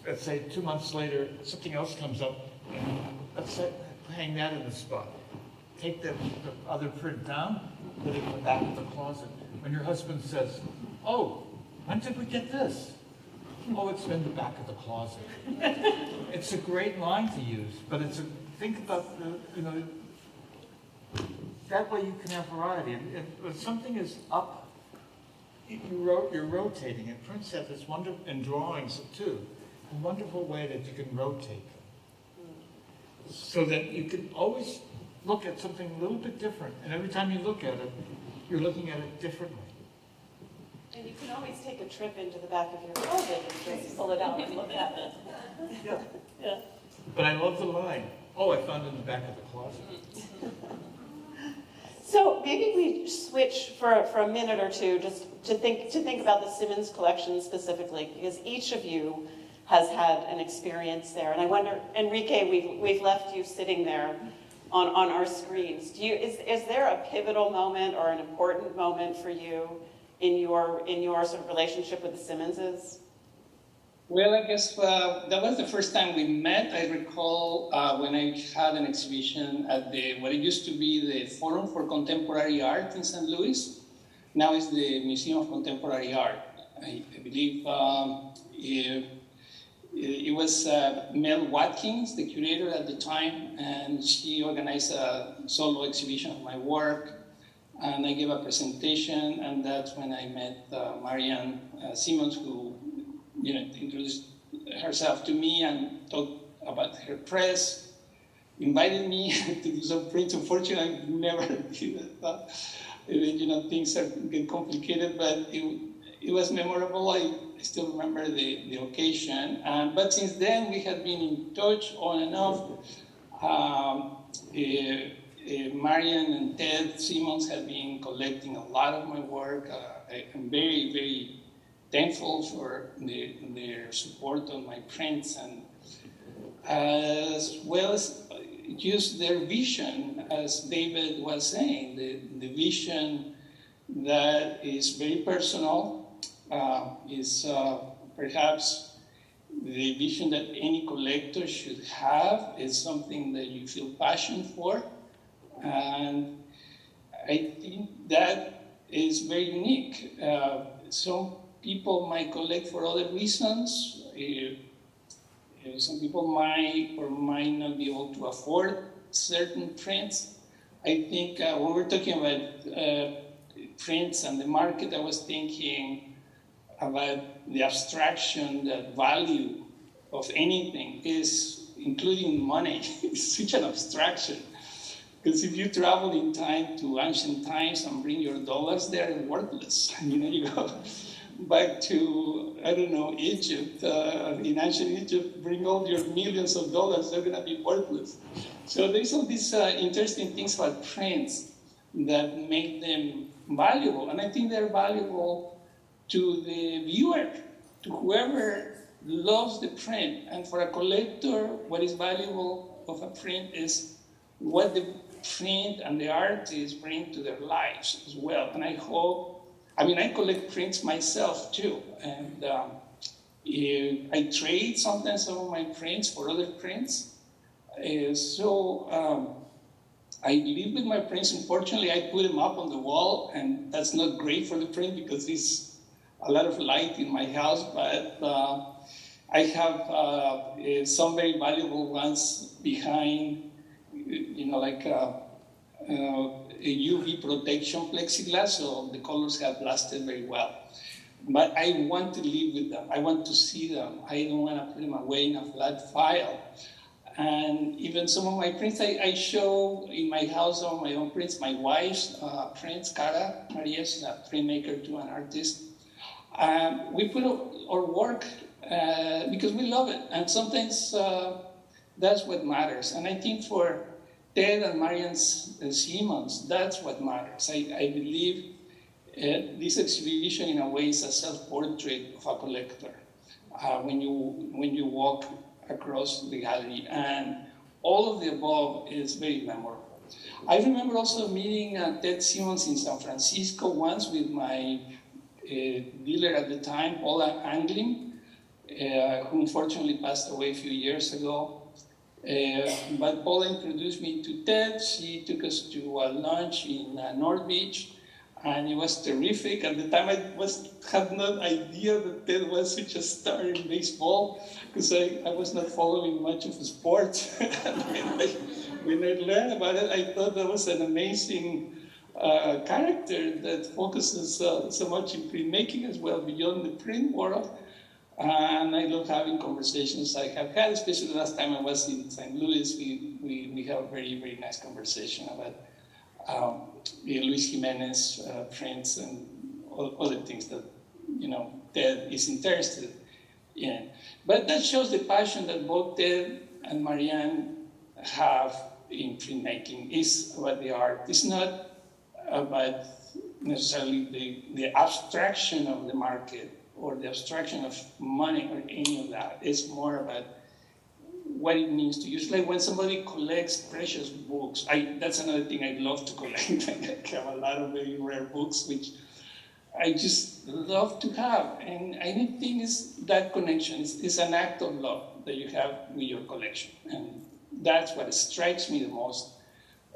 Let's say 2 months later, something else comes up, and let's say, hang that in the spot. Take the other print down, put it in the back of the closet. When your husband says, oh, when did we get this? Oh, it's in the back of the closet. It's a great line to use, but think about that way you can have variety. And when something is up, you're rotating it. Prints have this wonderful, and drawings too, a wonderful way that you can rotate them. So that you can always look at something a little bit different. And every time you look at it, you're looking at it differently. And you can always take a trip into the back of your closet and just pull it out and look at it. Yeah. Yeah. But I love the line. Oh, I found it in the back of the closet. So maybe we switch for a minute or two just to think about the Simmons collection specifically, because each of you has had an experience there. And I wonder, Enrique, we've left you sitting there on our screens. Is there a pivotal moment or an important moment for you in your sort of relationship with the Simmonses? Well, I guess that was the first time we met. I recall when I had an exhibition at what it used to be the Forum for Contemporary Art in St. Louis. Now it's the Museum of Contemporary Art. I believe it was Mel Watkins, the curator at the time, and she organized a solo exhibition of my work. And I gave a presentation, and that's when I met Marianne Simmons, who introduced herself to me and talked about her press, invited me to do some prints. Unfortunately, I never did that. Things get complicated, but it was memorable. I still remember the occasion. But since then, we had been in touch on and off. Marian and Ted Simmons have been collecting a lot of my work. I'm very, very thankful for their support on my prints, and as well as just their vision, as David was saying, the vision that is very personal, is perhaps the vision that any collector should have. It's something that you feel passion for. And I think that is very unique. Some people might collect for other reasons. Some people might or might not be able to afford certain prints. I think when we're talking about prints and the market, I was thinking about the abstraction, that value of anything is, including money, it's such an abstraction. Because if you travel in time to ancient times and bring your dollars, they're worthless. You go back to, I don't know, Egypt, in ancient Egypt, bring all your millions of dollars, they're going to be worthless. So there's all these interesting things about prints that make them valuable. And I think they're valuable to the viewer, to whoever loves the print. And for a collector, what is valuable of a print is what the print and the artist bring to their lives as well. And I collect prints myself too. And I trade sometimes some of my prints for other prints. I live with my prints. Unfortunately, I put them up on the wall, and that's not great for the print because there's a lot of light in my house, but I have some very valuable ones behind, like a UV protection plexiglass, so the colors have lasted very well. But I want to live with them. I want to see them. I don't want to put them away in a flat file. And even some of my prints, I show in my house some of my own prints. My wife's prints, Cara Maria, she's a printmaker too, an artist. We put our work because we love it. And sometimes that's what matters. And I think for Ted and Marian Simmons, that's what matters. I believe this exhibition, in a way, is a self-portrait of a collector. When you walk across the gallery, and all of the above is very memorable. I remember also meeting Ted Simmons in San Francisco once with my dealer at the time, Paula Anglin, who unfortunately passed away a few years ago. But Paula introduced me to Ted. She took us to a lunch in North Beach, and it was terrific. At the time, I had no idea that Ted was such a star in baseball, because I was not following much of the sport. When I learned about it, I thought that was an amazing character that focuses so much in printmaking as well, beyond the print world. And I love having conversations I have had, especially the last time I was in St. Louis. We have a very, very nice conversation about Luis Jimenez prints and other things that, Ted is interested in. But that shows the passion that both Ted and Marianne have in printmaking. Is about the art. It's not about necessarily the abstraction of the market or the abstraction of money or any of that. It's more about what it means to you. It's like when somebody collects precious books. That's another thing I'd love to collect. I have a lot of very rare books, which I just love to have. And I think that connection is an act of love that you have with your collection. And that's what strikes me the most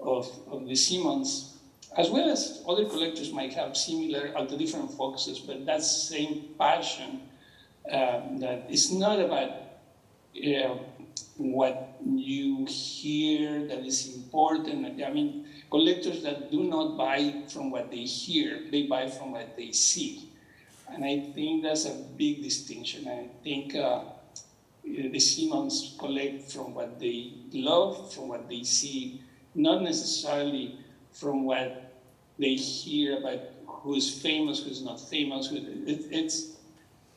of the Simmons, as well as other collectors might have similar, although different focuses, but that same passion that is not about what you hear that is important. I mean, collectors that do not buy from what they hear, they buy from what they see. And I think that's a big distinction. I think the Simmons collect from what they love, from what they see, not necessarily from what they hear about who's famous, who's not famous.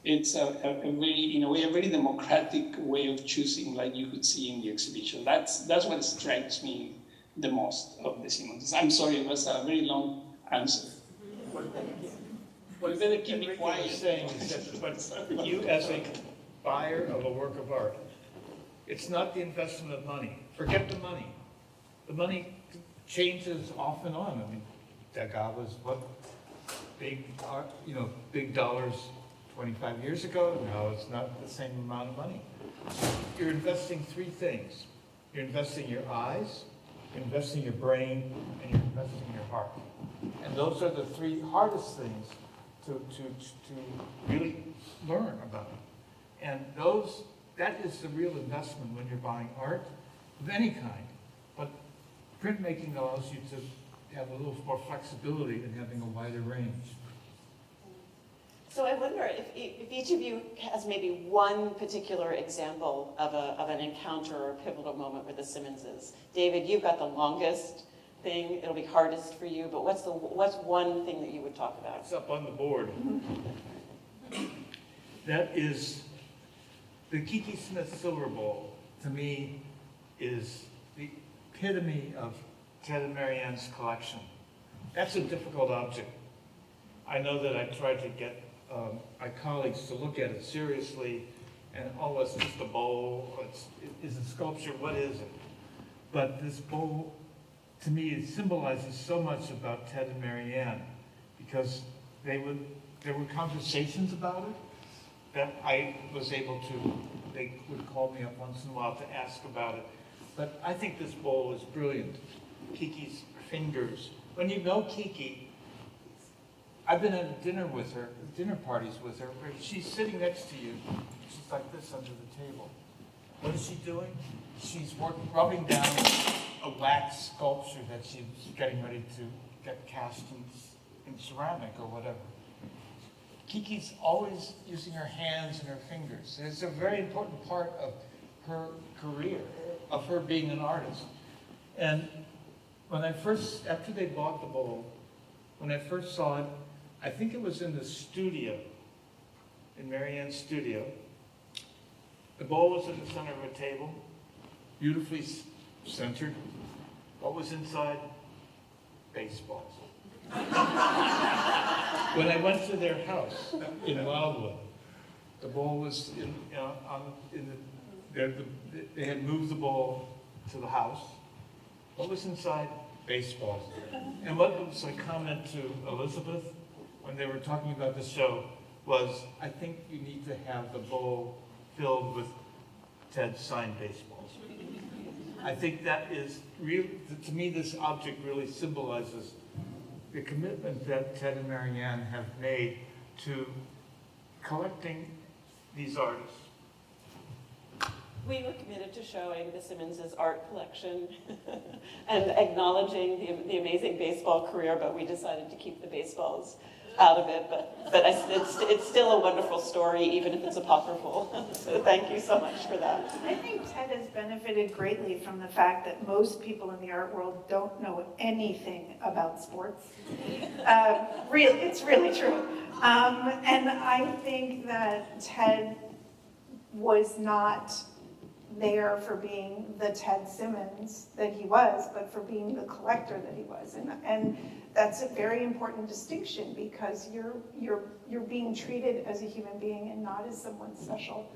It's a very, in a way, a very democratic way of choosing, like you could see in the exhibition. That's what strikes me the most of the Simmons. I'm sorry, it was a very long answer. What better keep me quiet? Saying is that, but you, as a buyer of a work of art, it's not the investment of money. Forget the money. The money changes off and on. I mean, Degas was what? Big art, big dollars 25 years ago. Now it's not the same amount of money. You're investing three things. You're investing your eyes, you're investing your brain, and you're investing your heart. And those are the three hardest things to really learn about. And that is the real investment when you're buying art of any kind. But printmaking allows you to have a little more flexibility in having a wider range. So I wonder if each of you has maybe one particular example of an encounter or a pivotal moment with the Simmonses. David, you've got the longest thing. It'll be hardest for you, but what's one thing that you would talk about? It's up on the board. That is, the Kiki Smith Silver Bowl, to me, is the epitome of Ted and Marianne's collection. That's a difficult object. I know that I tried to get my colleagues to look at it seriously, and oh, it's just a bowl, is it sculpture, what is it? But this bowl, to me, it symbolizes so much about Ted and Marianne, because there were conversations about it that I was able to, they would call me up once in a while to ask about it. But I think this bowl is brilliant. Kiki's fingers. When you know Kiki, I've been at a dinner with her, dinner parties with her, where she's sitting next to you. She's like this under the table. What is she doing? She's rubbing down a wax sculpture that she's getting ready to get cast in ceramic or whatever. Kiki's always using her hands and her fingers. It's a very important part of her career, of her being an artist. And when I first, after they bought the bowl, when I first saw it, I think it was in the studio, in Marianne's studio. The bowl was at the center of a table, beautifully centered. What was inside? Baseballs. When I went to their house in Wildwood, the bowl was they had moved the bowl to the house. What was inside? Baseballs. And what was a comment to Elizabeth when they were talking about the show was, I think you need to have the bowl filled with Ted's signed baseballs. I think that is real, to me, this object really symbolizes the commitment that Ted and Marianne have made to collecting these artists. We were committed to showing the Simmons' art collection and acknowledging the amazing baseball career, but we decided to keep the baseballs out of it. But it's still a wonderful story, even if it's apocryphal. So thank you so much for that. I think Ted has benefited greatly from the fact that most people in the art world don't know anything about sports. It's really true. And I think that Ted was not there for being the Ted Simmons that he was, but for being the collector that he was. And that's a very important distinction, because you're being treated as a human being and not as someone special.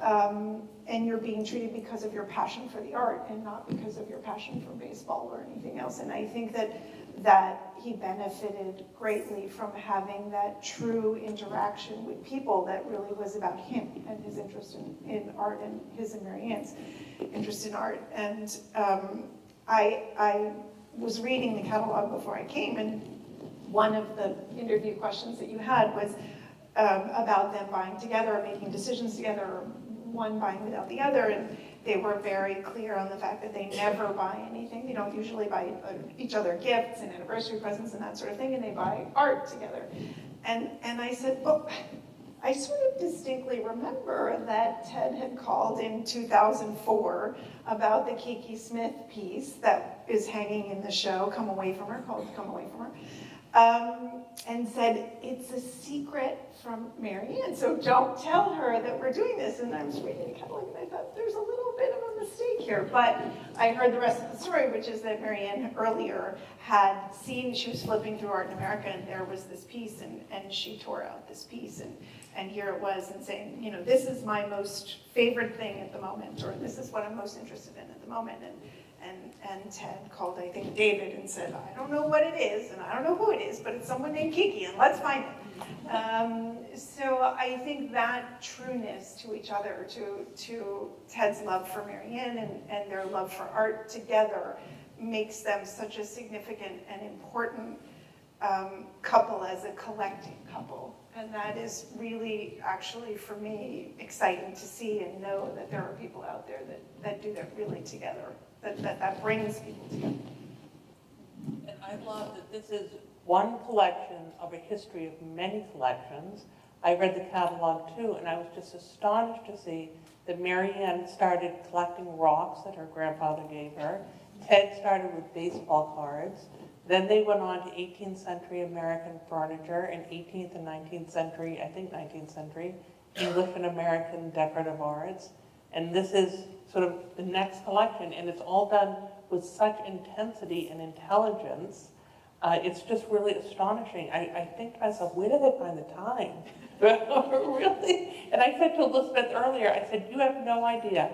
And you're being treated because of your passion for the art and not because of your passion for baseball or anything else. And I think that he benefited greatly from having that true interaction with people that really was about him and his interest in art, and his and Marianne's interest in art. And I was reading the catalog before I came, and one of the interview questions that you had was about them buying together or making decisions together, or one buying without the other, and they were very clear on the fact that they never buy anything. They don't usually buy each other gifts and anniversary presents and that sort of thing, and they buy art together. And I said, well, I sort of distinctly remember that Ted had called in 2004 about the Kiki Smith piece that is hanging in the show, Come Away From Her, called Come Away From Her, and said, it's a secret from Marianne, so don't tell her that we're doing this. And I was reading the catalog and I thought, there's a little bit of a mistake here. But I heard the rest of the story, which is that Marianne earlier had seen, she was flipping through Art in America, and there was this piece, and she tore out this piece. And here it was, and saying, you know, this is my most favorite thing at the moment, or this is what I'm most interested in at the moment. And Ted called, I think, David, and said, I don't know what it is, and I don't know who it is, but it's someone named Kiki, and let's find it. So I think that trueness to each other, to Ted's love for Marianne and their love for art together, makes them such a significant and important couple as a collecting couple. And that is really, actually, for me, exciting to see and know that there are people out there that do that really together. That brings people together. And I love that this is one collection of a history of many collections. I read the catalog too, and I was just astonished to see that Marianne started collecting rocks that her grandfather gave her. Ted started with baseball cards. Then they went on to 18th century American furniture and 18th and 19th century, I think 19th century, English and American decorative arts. And this is sort of the next collection, and it's all done with such intensity and intelligence. It's just really astonishing. I think to myself, where do they find the time? Really? And I said to Elizabeth earlier, I said, you have no idea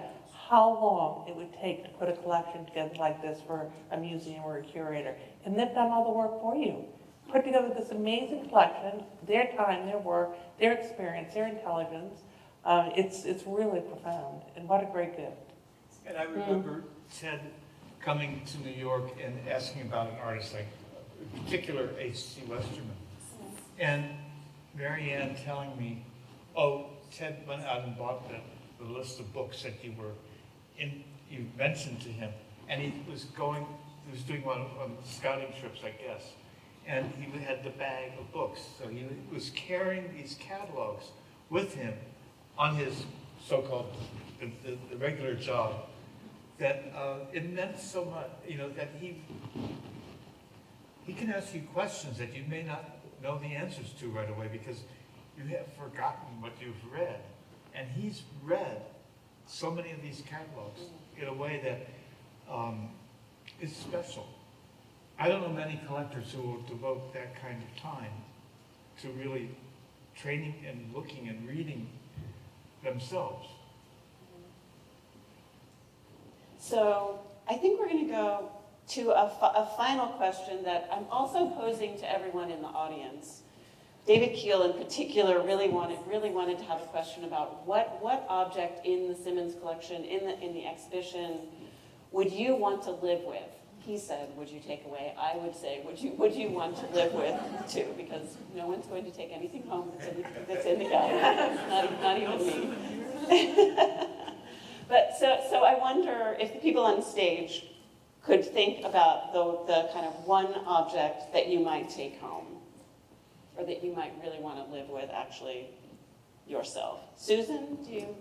how long it would take to put a collection together like this for a museum or a curator. And they've done all the work for you. Put together this amazing collection, their time, their work, their experience, their intelligence. It's really profound, and what a great gift. And I remember Ted coming to New York and asking about an artist like, in particular, H.C. Westerman. And Marianne telling me, oh, Ted went out and bought the list of books that you mentioned to him. And he was doing one on scouting trips, I guess. And he had the bag of books. So he was carrying these catalogs with him on his so-called, the regular job. That it meant so much, that he can ask you questions that you may not know the answers to right away because you have forgotten what you've read. And he's read so many of these catalogs in a way that is special. I don't know many collectors who will devote that kind of time to really training and looking and reading themselves. So I think we're going to go to a final question that I'm also posing to everyone in the audience. David Keel in particular really wanted to have a question about what object in the Simmons collection, in the exhibition, would you want to live with? He said, would you take away? I would say, would you want to live with too? Because no one's going to take anything home that's in the gallery, not even me. But so I wonder if the people on stage could think about the kind of one object that you might take home, or that you might really want to live with actually yourself. Susan, do you?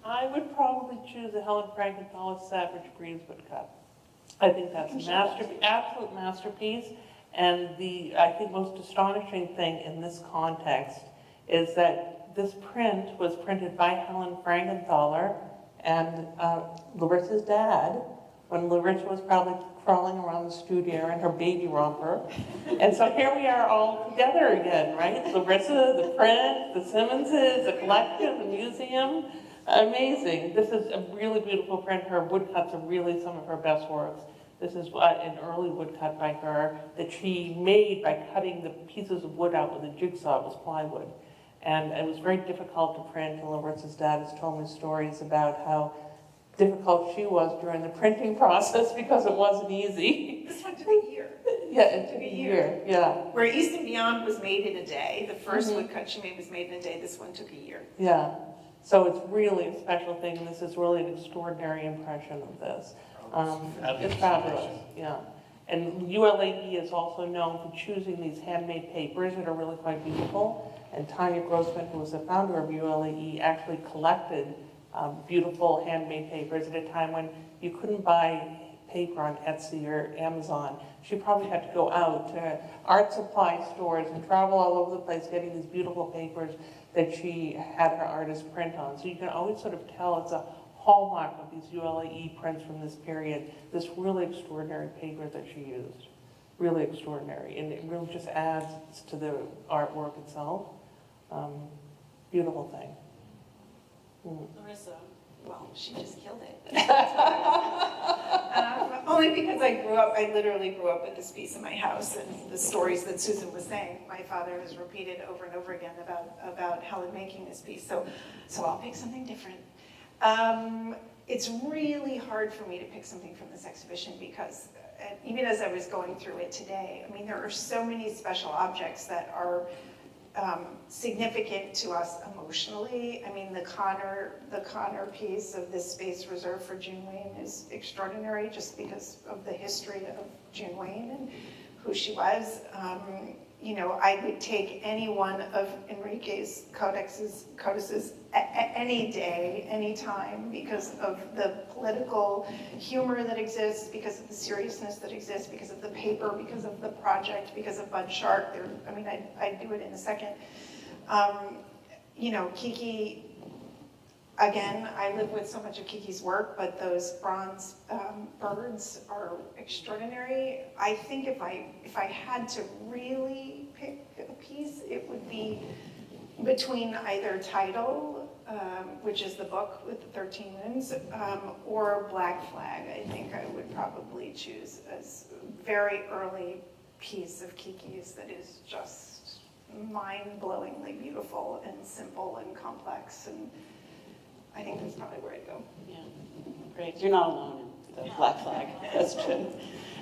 I would probably choose a Helen Frankenthaler Savage Breeze woodcut. I think that's an absolute masterpiece. And I think most astonishing thing in this context is that this print was printed by Helen Frankenthaler and Larissa's dad, when Larissa was probably crawling around the studio in her baby romper. And so here we are all together again, right? Larissa, the print, the Simmonses, the collection, the museum. Amazing. This is a really beautiful print. Her woodcuts are really some of her best works. This is an early woodcut by her that she made by cutting the pieces of wood out with a jigsaw. It was plywood. And it was very difficult to print, and Larissa's dad has told me stories about how difficult she was during the printing process because it wasn't easy. This one took a year. Yeah, it took a year, yeah. Where East and Beyond was made in a day, the first woodcut she made was made in a day, this one took a year. Yeah, so it's really a special thing, and this is really an extraordinary impression of this. It's fabulous, yeah. And ULAE is also known for choosing these handmade papers that are really quite beautiful. And Tanya Grossman, who was the founder of ULAE, actually collected beautiful handmade papers at a time when you couldn't buy paper on Etsy or Amazon. She probably had to go out to art supply stores and travel all over the place getting these beautiful papers that she had her artists print on. So you can always sort of tell it's a hallmark of these ULAE prints from this period, this really extraordinary paper that she used. Really extraordinary. And it really just adds to the artwork itself. Beautiful thing. Larissa. Well, she just killed it. Only because I literally grew up with this piece in my house, and the stories that Susan was saying, my father has repeated over and over again about Helen making this piece. So I'll pick something different. It's really hard for me to pick something from this exhibition because even as I was going through it today, I mean, there are so many special objects that are significant to us emotionally. I mean, the Connor piece of this space reserved for June Wayne is extraordinary just because of the history of June Wayne and who she was. I would take any one of Enrique's codices any day, any time, because of the political humor that exists, because of the seriousness that exists, because of the paper, because of the project, because of Bud Shark. I'd do it in a second. Kiki, again, I live with so much of Kiki's work, but those bronze birds are extraordinary. I think if I had to really pick a piece, it would be between either Tidal, which is the book with the 13 moons, or Black Flag. I think I would probably choose as a very early piece of Kiki's that is just mind-blowingly beautiful and simple and complex, and I think that's probably where I'd go. Yeah, great. You're not alone in the Black Flag question.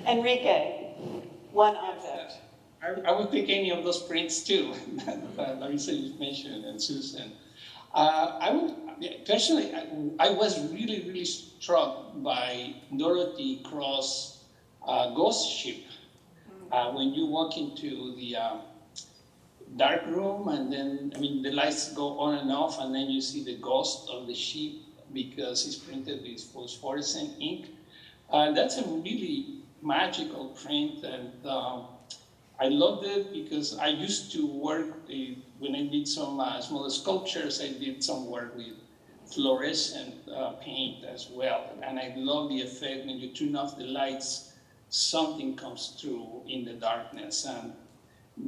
Enrique, one object. I would pick any of those prints too, that Larissa you mentioned and Susan. I would, personally, I was really, really struck by Dorothy Cross' ghost ship. When you walk into the dark room, and then, the lights go on and off, and then you see the ghost of the ship because it's printed with phosphorescent ink. That's a really magical print, and I loved it because I used to work, when I did some smaller sculptures, I did some work with fluorescent paint as well. And I love the effect when you turn off the lights, something comes through in the darkness. And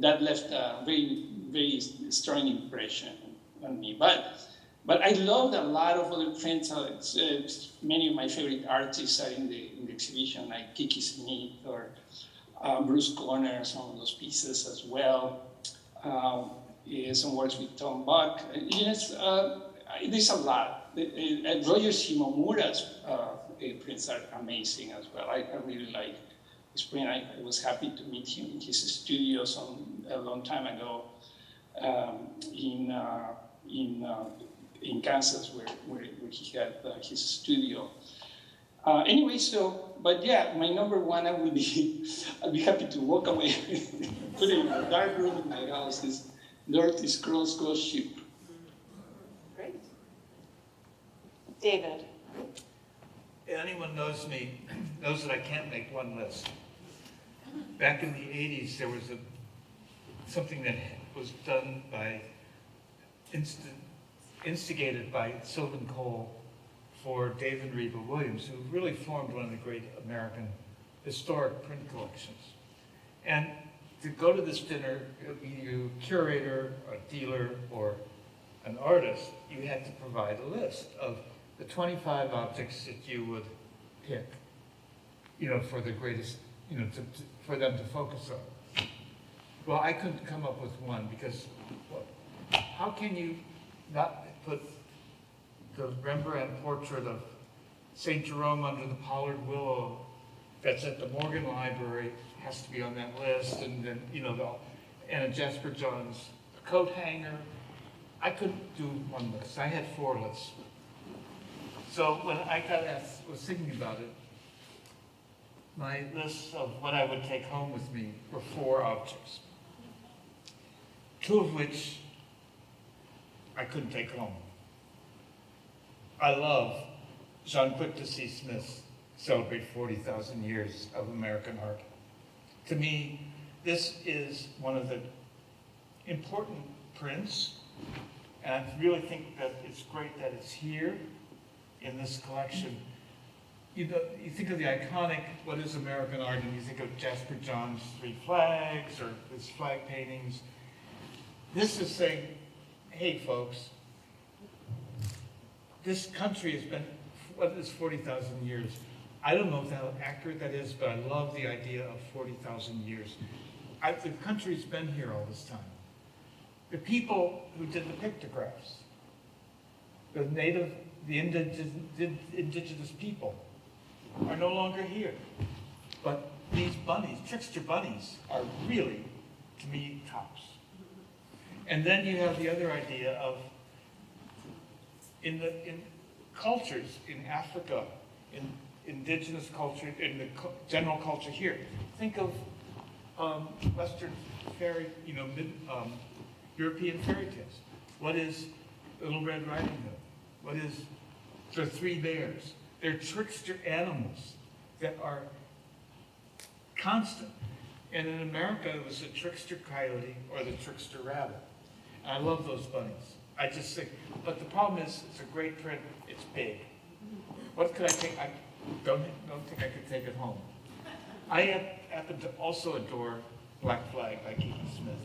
that left a very, very strong impression on me. But I loved a lot of other prints. Many of my favorite artists are in the exhibition, like Kiki Smith or Bruce Corner, some of those pieces as well. Some works with Tom Buck. There's a lot. Roger Shimomura's prints are amazing as well. I really like his print. I was happy to meet him in his studio a long time ago in Kansas, where he had his studio. Anyway, but yeah, my number one, I'd be happy to walk away, put it in a dark room in my house, is Dorothy's Cross ghost ship. Great. David. Anyone knows me knows that I can't make one list. Back in the 80s, there was something that was done by, instigated by Sylvan Cole for Dave and Reba Williams, who really formed one of the great American historic print collections. And to go to this dinner, either a curator, a dealer, or an artist, you had to provide a list of the 25 objects that you would pick, for the greatest, for them to focus on. Well, I couldn't come up with one because how can you not put the Rembrandt portrait of St. Jerome under the pollard willow that's at the Morgan Library has to be on that list, and then, and a Jasper Johns coat hanger. I couldn't do one list. I had 4 lists. So when I was thinking about it, my list of what I would take home with me were 4 objects, 2 of which I couldn't take home. I love Jean-Quic de C. Smith's celebrate 40,000 years of American art. To me, this is one of the important prints, and I really think that it's great that it's here in this collection. You think of the iconic, what is American art, and you think of Jasper Johns' 3 flags or his flag paintings. This is saying, hey folks, this country has been, what is 40,000 years? I don't know how accurate that is, but I love the idea of 40,000 years. The country's been here all this time. The people who did the pictographs, the indigenous people, are no longer here. But these bunnies, trickster bunnies, are really, to me, tops. And then you have the other idea of, in cultures, in Africa, in indigenous culture, in the general culture here, think of Western fairy, European fairy tales? What is Little Red Riding Hood? What is the Three Bears? They're trickster animals that are constant. And in America, it was the trickster coyote or the trickster rabbit. And I love those bunnies. I just think, but the problem is, it's a great print, it's big. What could I take? I don't think I could take it home. I happen to also adore Black Flag by Kiki Smith.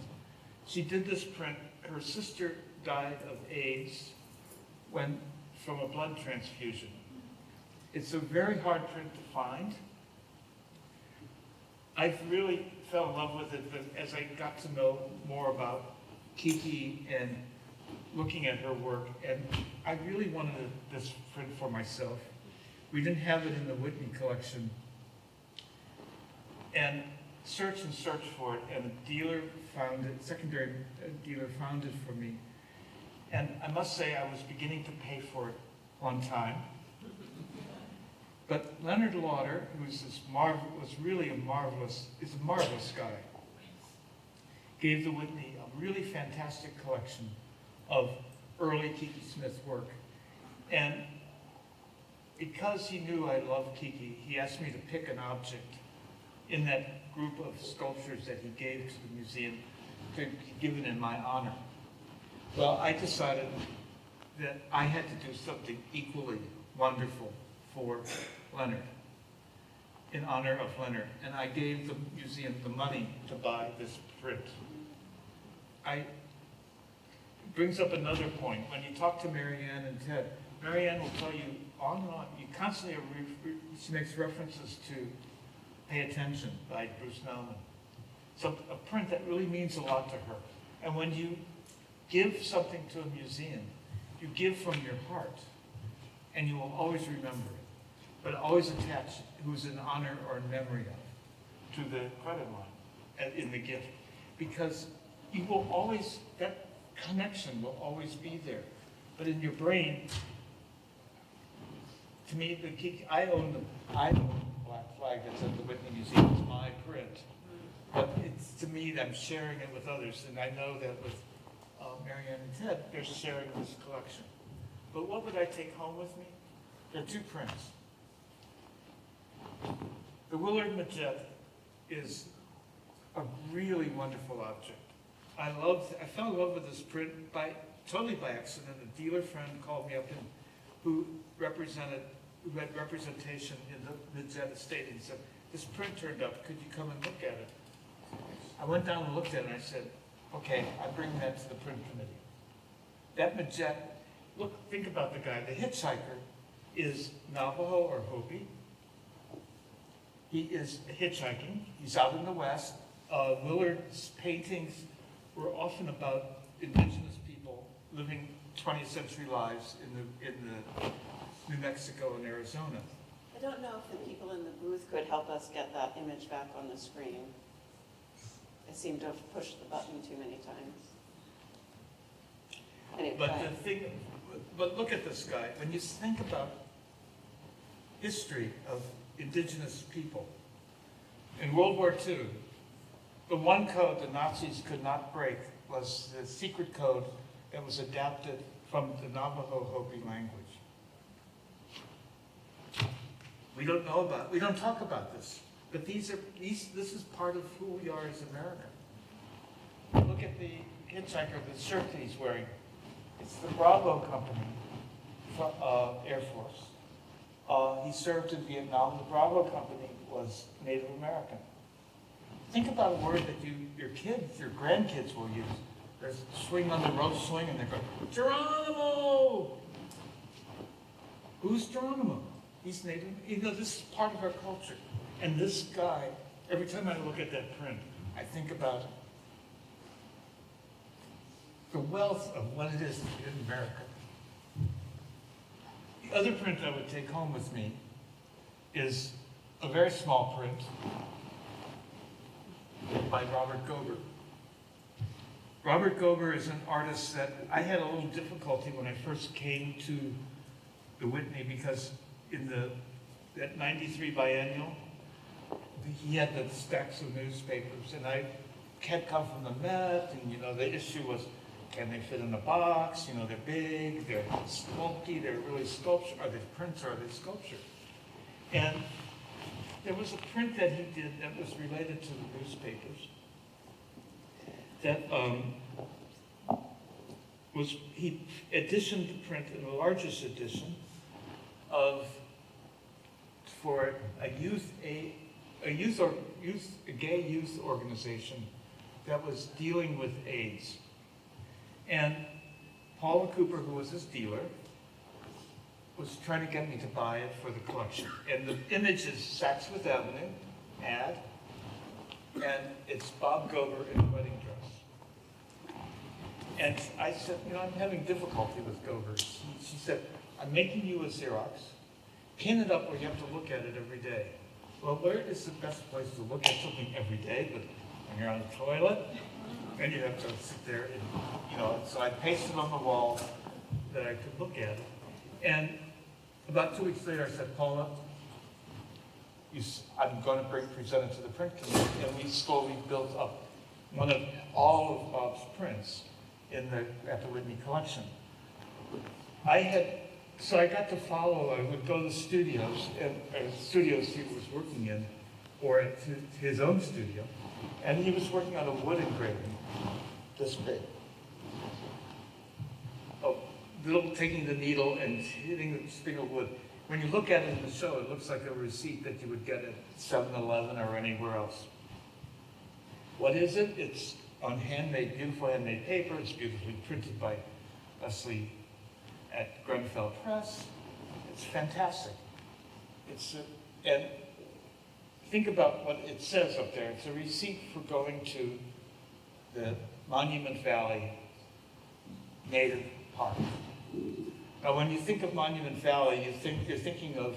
She did this print. Her sister died of AIDS from a blood transfusion. It's a very hard print to find. I really fell in love with it, but as I got to know more about Kiki and looking at her work, and I really wanted this print for myself. We didn't have it in the Whitney collection. And search for it, and a dealer found it, secondary dealer found it for me. And I must say, I was beginning to pay for it on time. But Leonard Lauder, who's is a marvelous guy, gave the Whitney a really fantastic collection of early Kiki Smith work. And because he knew I loved Kiki, he asked me to pick an object in that group of sculptures that he gave to the museum to be given in my honor. Well, I decided that I had to do something equally wonderful for Leonard, in honor of Leonard, and I gave the museum the money to buy this print. It brings up another point. When you talk to Marianne and Ted, Marianne will tell you on and on. You constantly, she makes references to Pay Attention by Bruce Nauman. So a print that really means a lot to her. And when you give something to a museum, you give from your heart, and you will always remember it, but always attach who's in honor or in memory of to the credit line in the gift. Because you will always, that connection will always be there. But in your brain, to me, I own Black Flag that's at the Whitney Museum. It's my print. But it's, to me, I'm sharing it with others, and I know that with Marianne and Ted, they're sharing this collection. But what would I take home with me? There are two prints. The Willard Majet is a really wonderful object. I fell in love with this print totally by accident. A dealer friend called me up who had representation in the Majet estate, and he said, "This print turned up, could you come and look at it?" I went down and looked at it, and I said, "Okay, I bring that to the print committee." That Majet, think about the guy. The hitchhiker is Navajo or Hopi. He is hitchhiking. He's out in the West. Willard's paintings were often about indigenous people living 20th century lives in the New Mexico and Arizona. I don't know if the people in the booth could help us get that image back on the screen. I seem to have pushed the button too many times. Anyway, But look at this guy. When you think about history of indigenous people, in World War II, the one code the Nazis could not break was the secret code that was adapted from the Navajo Hopi language. We don't talk about this, but this is part of who we are as American. Look at the hitchhiker, the shirt that he's wearing. It's the Bravo Company, Air Force. He served in Vietnam. The Bravo Company was Native American. Think about a word that your kids, your grandkids will use. They swing on the rope swing and they go, "Geronimo!" Who's Geronimo? He's Native. This is part of our culture. And this guy, every time I look at that print, I think about the wealth of what it is to be in America. The other print I would take home with me is a very small print by Robert Gober. Robert Gober is an artist that I had a little difficulty when I first came to the Whitney, because in that 93 biennial, he had the stacks of newspapers, and I had come from the Met, and, you know, the issue was, can they fit in a box? You know, they're big, they're bulky, they're really sculpture. Are they prints or are they sculpture? And there was a print that he did that was related to the newspapers. That he editioned the print in the largest edition for a gay youth organization that was dealing with AIDS. And Paula Cooper, who was his dealer, was trying to get me to buy it for the collection. And the image is Saks Fifth Avenue ad, and it's Bob Gober in a wedding dress. And I said, you know, I'm having difficulty with Gober. She said, I'm making you a Xerox. Pin it up where you have to look at it every day. Well, where is the best place to look at something every day? But when you're on the toilet, then you have to sit there and, you know, so I pasted on the wall that I could look at it. And about 2 weeks later, I said, Paula, I'm going to present it to the print committee. And we slowly built up all of Bob's prints at the Whitney collection. So I got to follow, I would go to the studios, studios he was working in, or to his own studio, and he was working on a wood engraving, this big. Taking the needle and hitting the stick of wood. When you look at it in the show, it looks like a receipt that you would get at 7-Eleven or anywhere else. What is it? It's on beautiful handmade paper. It's beautifully printed by Leslie at Grenfell Press. It's fantastic. And think about what it says up there. It's a receipt for going to the Monument Valley Native Park. Now, when you think of Monument Valley, you're thinking of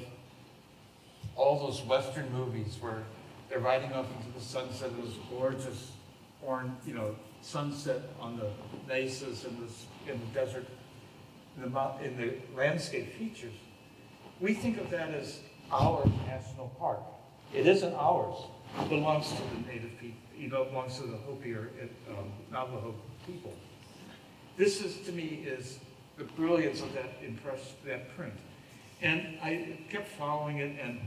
all those Western movies where they're riding off into the sunset, those gorgeous orange, you know, sunset on the mesas and in the desert, in the landscape features. We think of that as our national park. It isn't ours. It belongs to the native people. It belongs to the Hopi or Navajo people. This is, to me, is the brilliance of that print. And I kept following it, and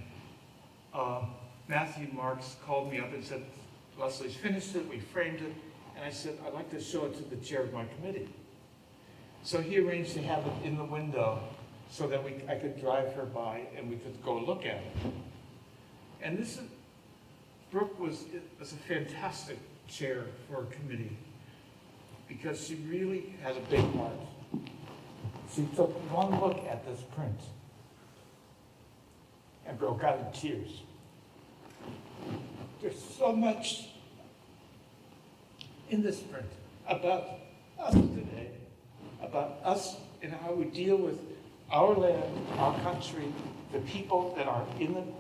Matthew Marks called me up and said, Leslie's finished it, we framed it, and I said, I'd like to show it to the chair of my committee. So he arranged to have it in the window so that I could drive her by and we could go look at it. And Brooke was a fantastic chair for a committee because she really had a big heart. She took one look at this print and broke out in tears. There's so much in this print about us today, about us and how we deal with our land, our country, the people that are in it.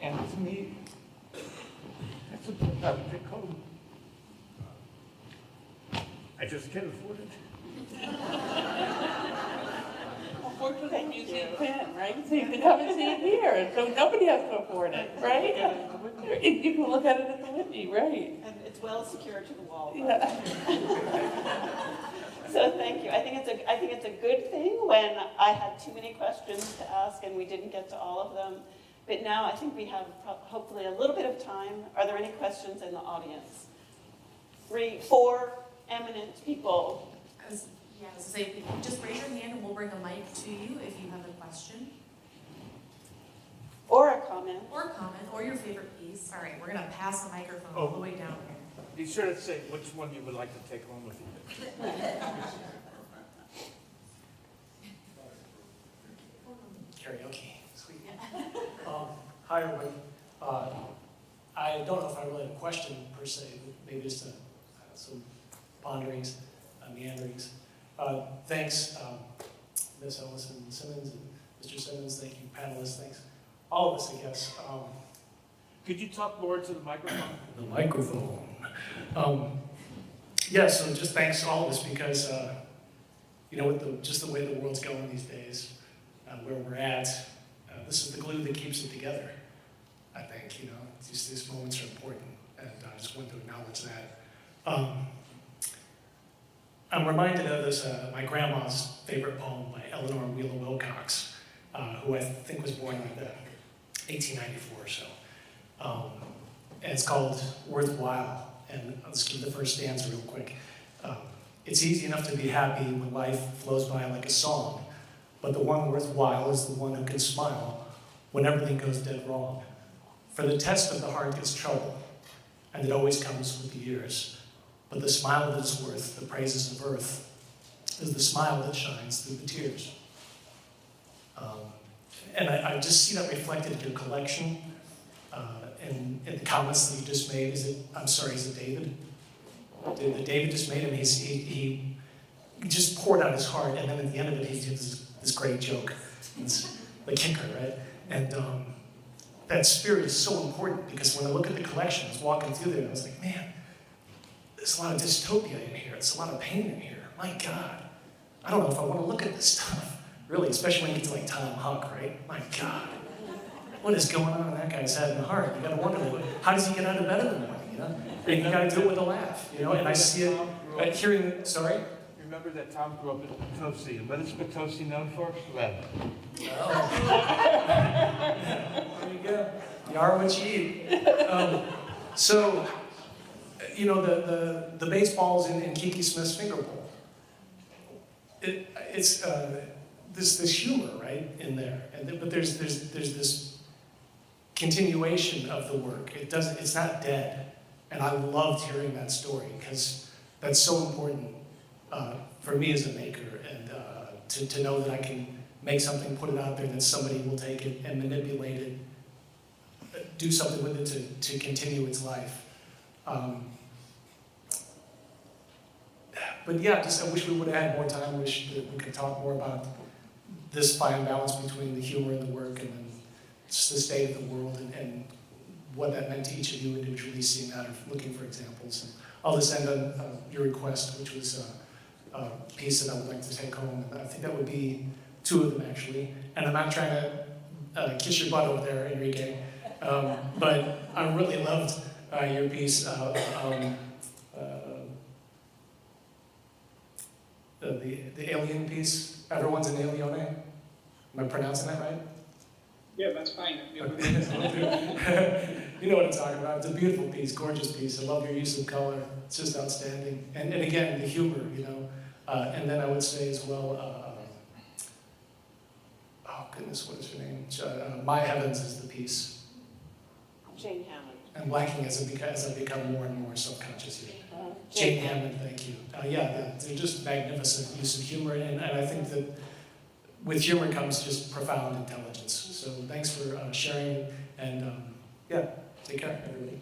And to me, that's a big home. I just can't afford it. Well, fortunately, you can, right? So you can come and see it here, so nobody has to afford it, right? You can look at it at the Whitney, right? And it's well secured to the wall. Yeah. So thank you. I think it's a good thing when I had too many questions to ask and we didn't get to all of them. But now I think we have hopefully a little bit of time. Are there any questions in the audience? 3, 4 eminent people. Just raise your hand and we'll bring a mic to you if you have a question. Or a comment. Or a comment, or your favorite piece. All right, we're gonna pass the microphone all the way down here. Be sure to say which one you would like to take home with you. Karaoke. Sweet. Hi, everybody. I don't know if I really have a question per se, but maybe just some ponderings, meanderings. Thanks, Ms. Ellison Simmons and Mr. Simmons. Thank you, panelists. Thanks. All of us, I guess. Could you talk more to the microphone? The microphone. Yeah, so just thanks all of us because, with just the way the world's going these days, where we're at, this is the glue that keeps it together. I think, these moments are important, and I just wanted to acknowledge that. I'm reminded of this, my grandma's favorite poem by Eleanor Wheeler Wilcox, who I think was born in 1894 or so. And it's called Worthwhile, and I'll just give the first stanza real quick. It's easy enough to be happy when life flows by like a song, but the one worthwhile is the one who can smile when everything goes dead wrong. For the test of the heart is trouble, and it always comes with the years. But the smile that's worth the praises of earth is the smile that shines through the tears. And I just see that reflected in your collection, and the comments that you just made. Is it David? That David just made him. He just poured out his heart, and then at the end of it, he did this great joke. It's the kicker, right? And that spirit is so important, because when I look at the collection, I was walking through there, and I was like, man, there's a lot of dystopia in here. There's a lot of pain in here. My God. I don't know if I want to look at this stuff, really, especially when you get to like Tom Huck, right? My God. What is going on in that guy's head and heart? You got to wonder, how does he get out of bed in the morning, And you got to do it with a laugh, And I see it, hearing, sorry? Remember that Tom grew up in Potosi. And what is Potosi known for? Lead. Oh. There you go. You are what you eat. So, the baseballs in Kiki Smith's finger bowl. It's this humor, right, in there. But there's this continuation of the work. It's not dead. And I loved hearing that story, because that's so important for me as a maker, and to know that I can make something, put it out there, that somebody will take it and manipulate it, do something with it to continue its life. But yeah, I wish we would have had more time. I wish that we could talk more about this fine balance between the humor and the work, and then just the state of the world, and what that meant to each of you individually, seeing that, or looking for examples. And I'll just end on your request, which was a piece that I would like to take home. I think that would be 2 of them, actually. And I'm not trying to kiss your butt over there, Enrique, but I really loved your piece. The alien piece. Everyone's an aliene. Am I pronouncing that right? Yeah, that's fine. You know what I'm talking about. It's a beautiful piece, gorgeous piece. I love your use of color. It's just outstanding. And again, the humor, And then I would say as well, oh goodness, what is her name? My Heavens is the piece. Jane Hammond. I'm blanking as I become more and more self-conscious here. Jane Hammond, thank you. They're just magnificent use of humor, and I think that with humor comes just profound intelligence. So thanks for sharing, and take care, everybody.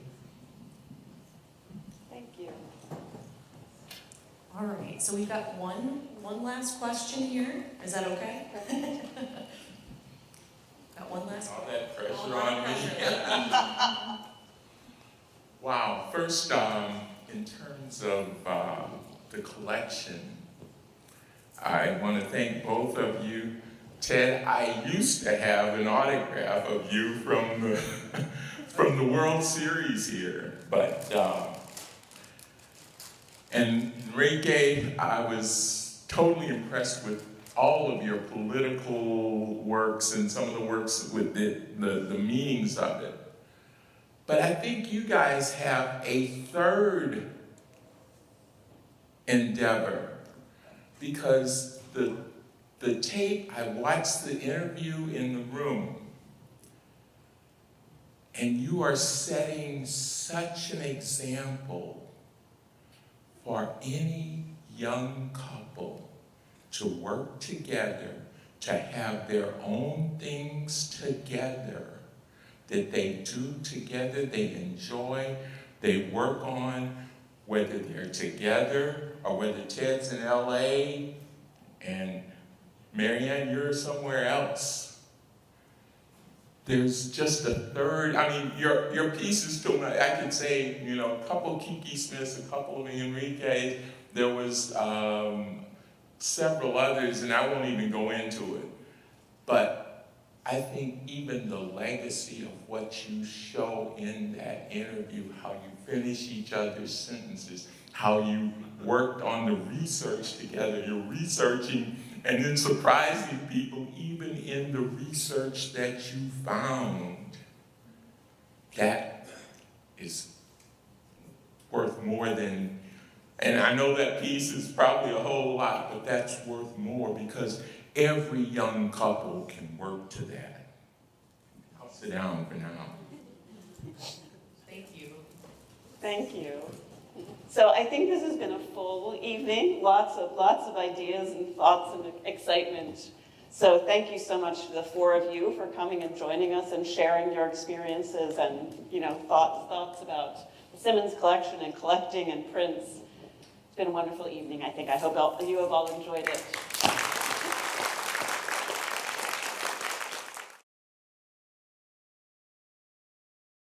Thank you. All right, so we've got one last question here. Is that okay? Got one last All that pressure all on me. pressure. Wow, first, in terms of the collection, I want to thank both of you. Ted, I used to have an autograph of you from the World Series here, but and Enrique, I was totally impressed with all of your political works and some of the works with the meanings of it. But I think you guys have a third endeavor, because the tape, I watched the interview in the room, and you are setting such an example for any young couple to work together, to have their own things together that they do together, they enjoy, they work on, whether they're together or whether Ted's in LA and Marianne, you're somewhere else. There's just a third, your pieces too, I could say, a couple Kiki Smiths, a couple of Enrique, there was several others, and I won't even go into it. But I think even the legacy of what you show in that interview, how you finish each other's sentences, how you worked on the research together, you're researching and then surprising people even in the research that you found, that is worth more than, and I know that piece is probably a whole lot, but that's worth more because every young couple can work to that. I'll sit down for now. Thank you. Thank you. So I think this has been a full evening, lots of ideas and thoughts and excitement. So thank you so much to the four of you for coming and joining us and sharing your experiences and, thoughts about the Simmons collection and collecting and prints. It's been a wonderful evening, I think. I hope you have all enjoyed it.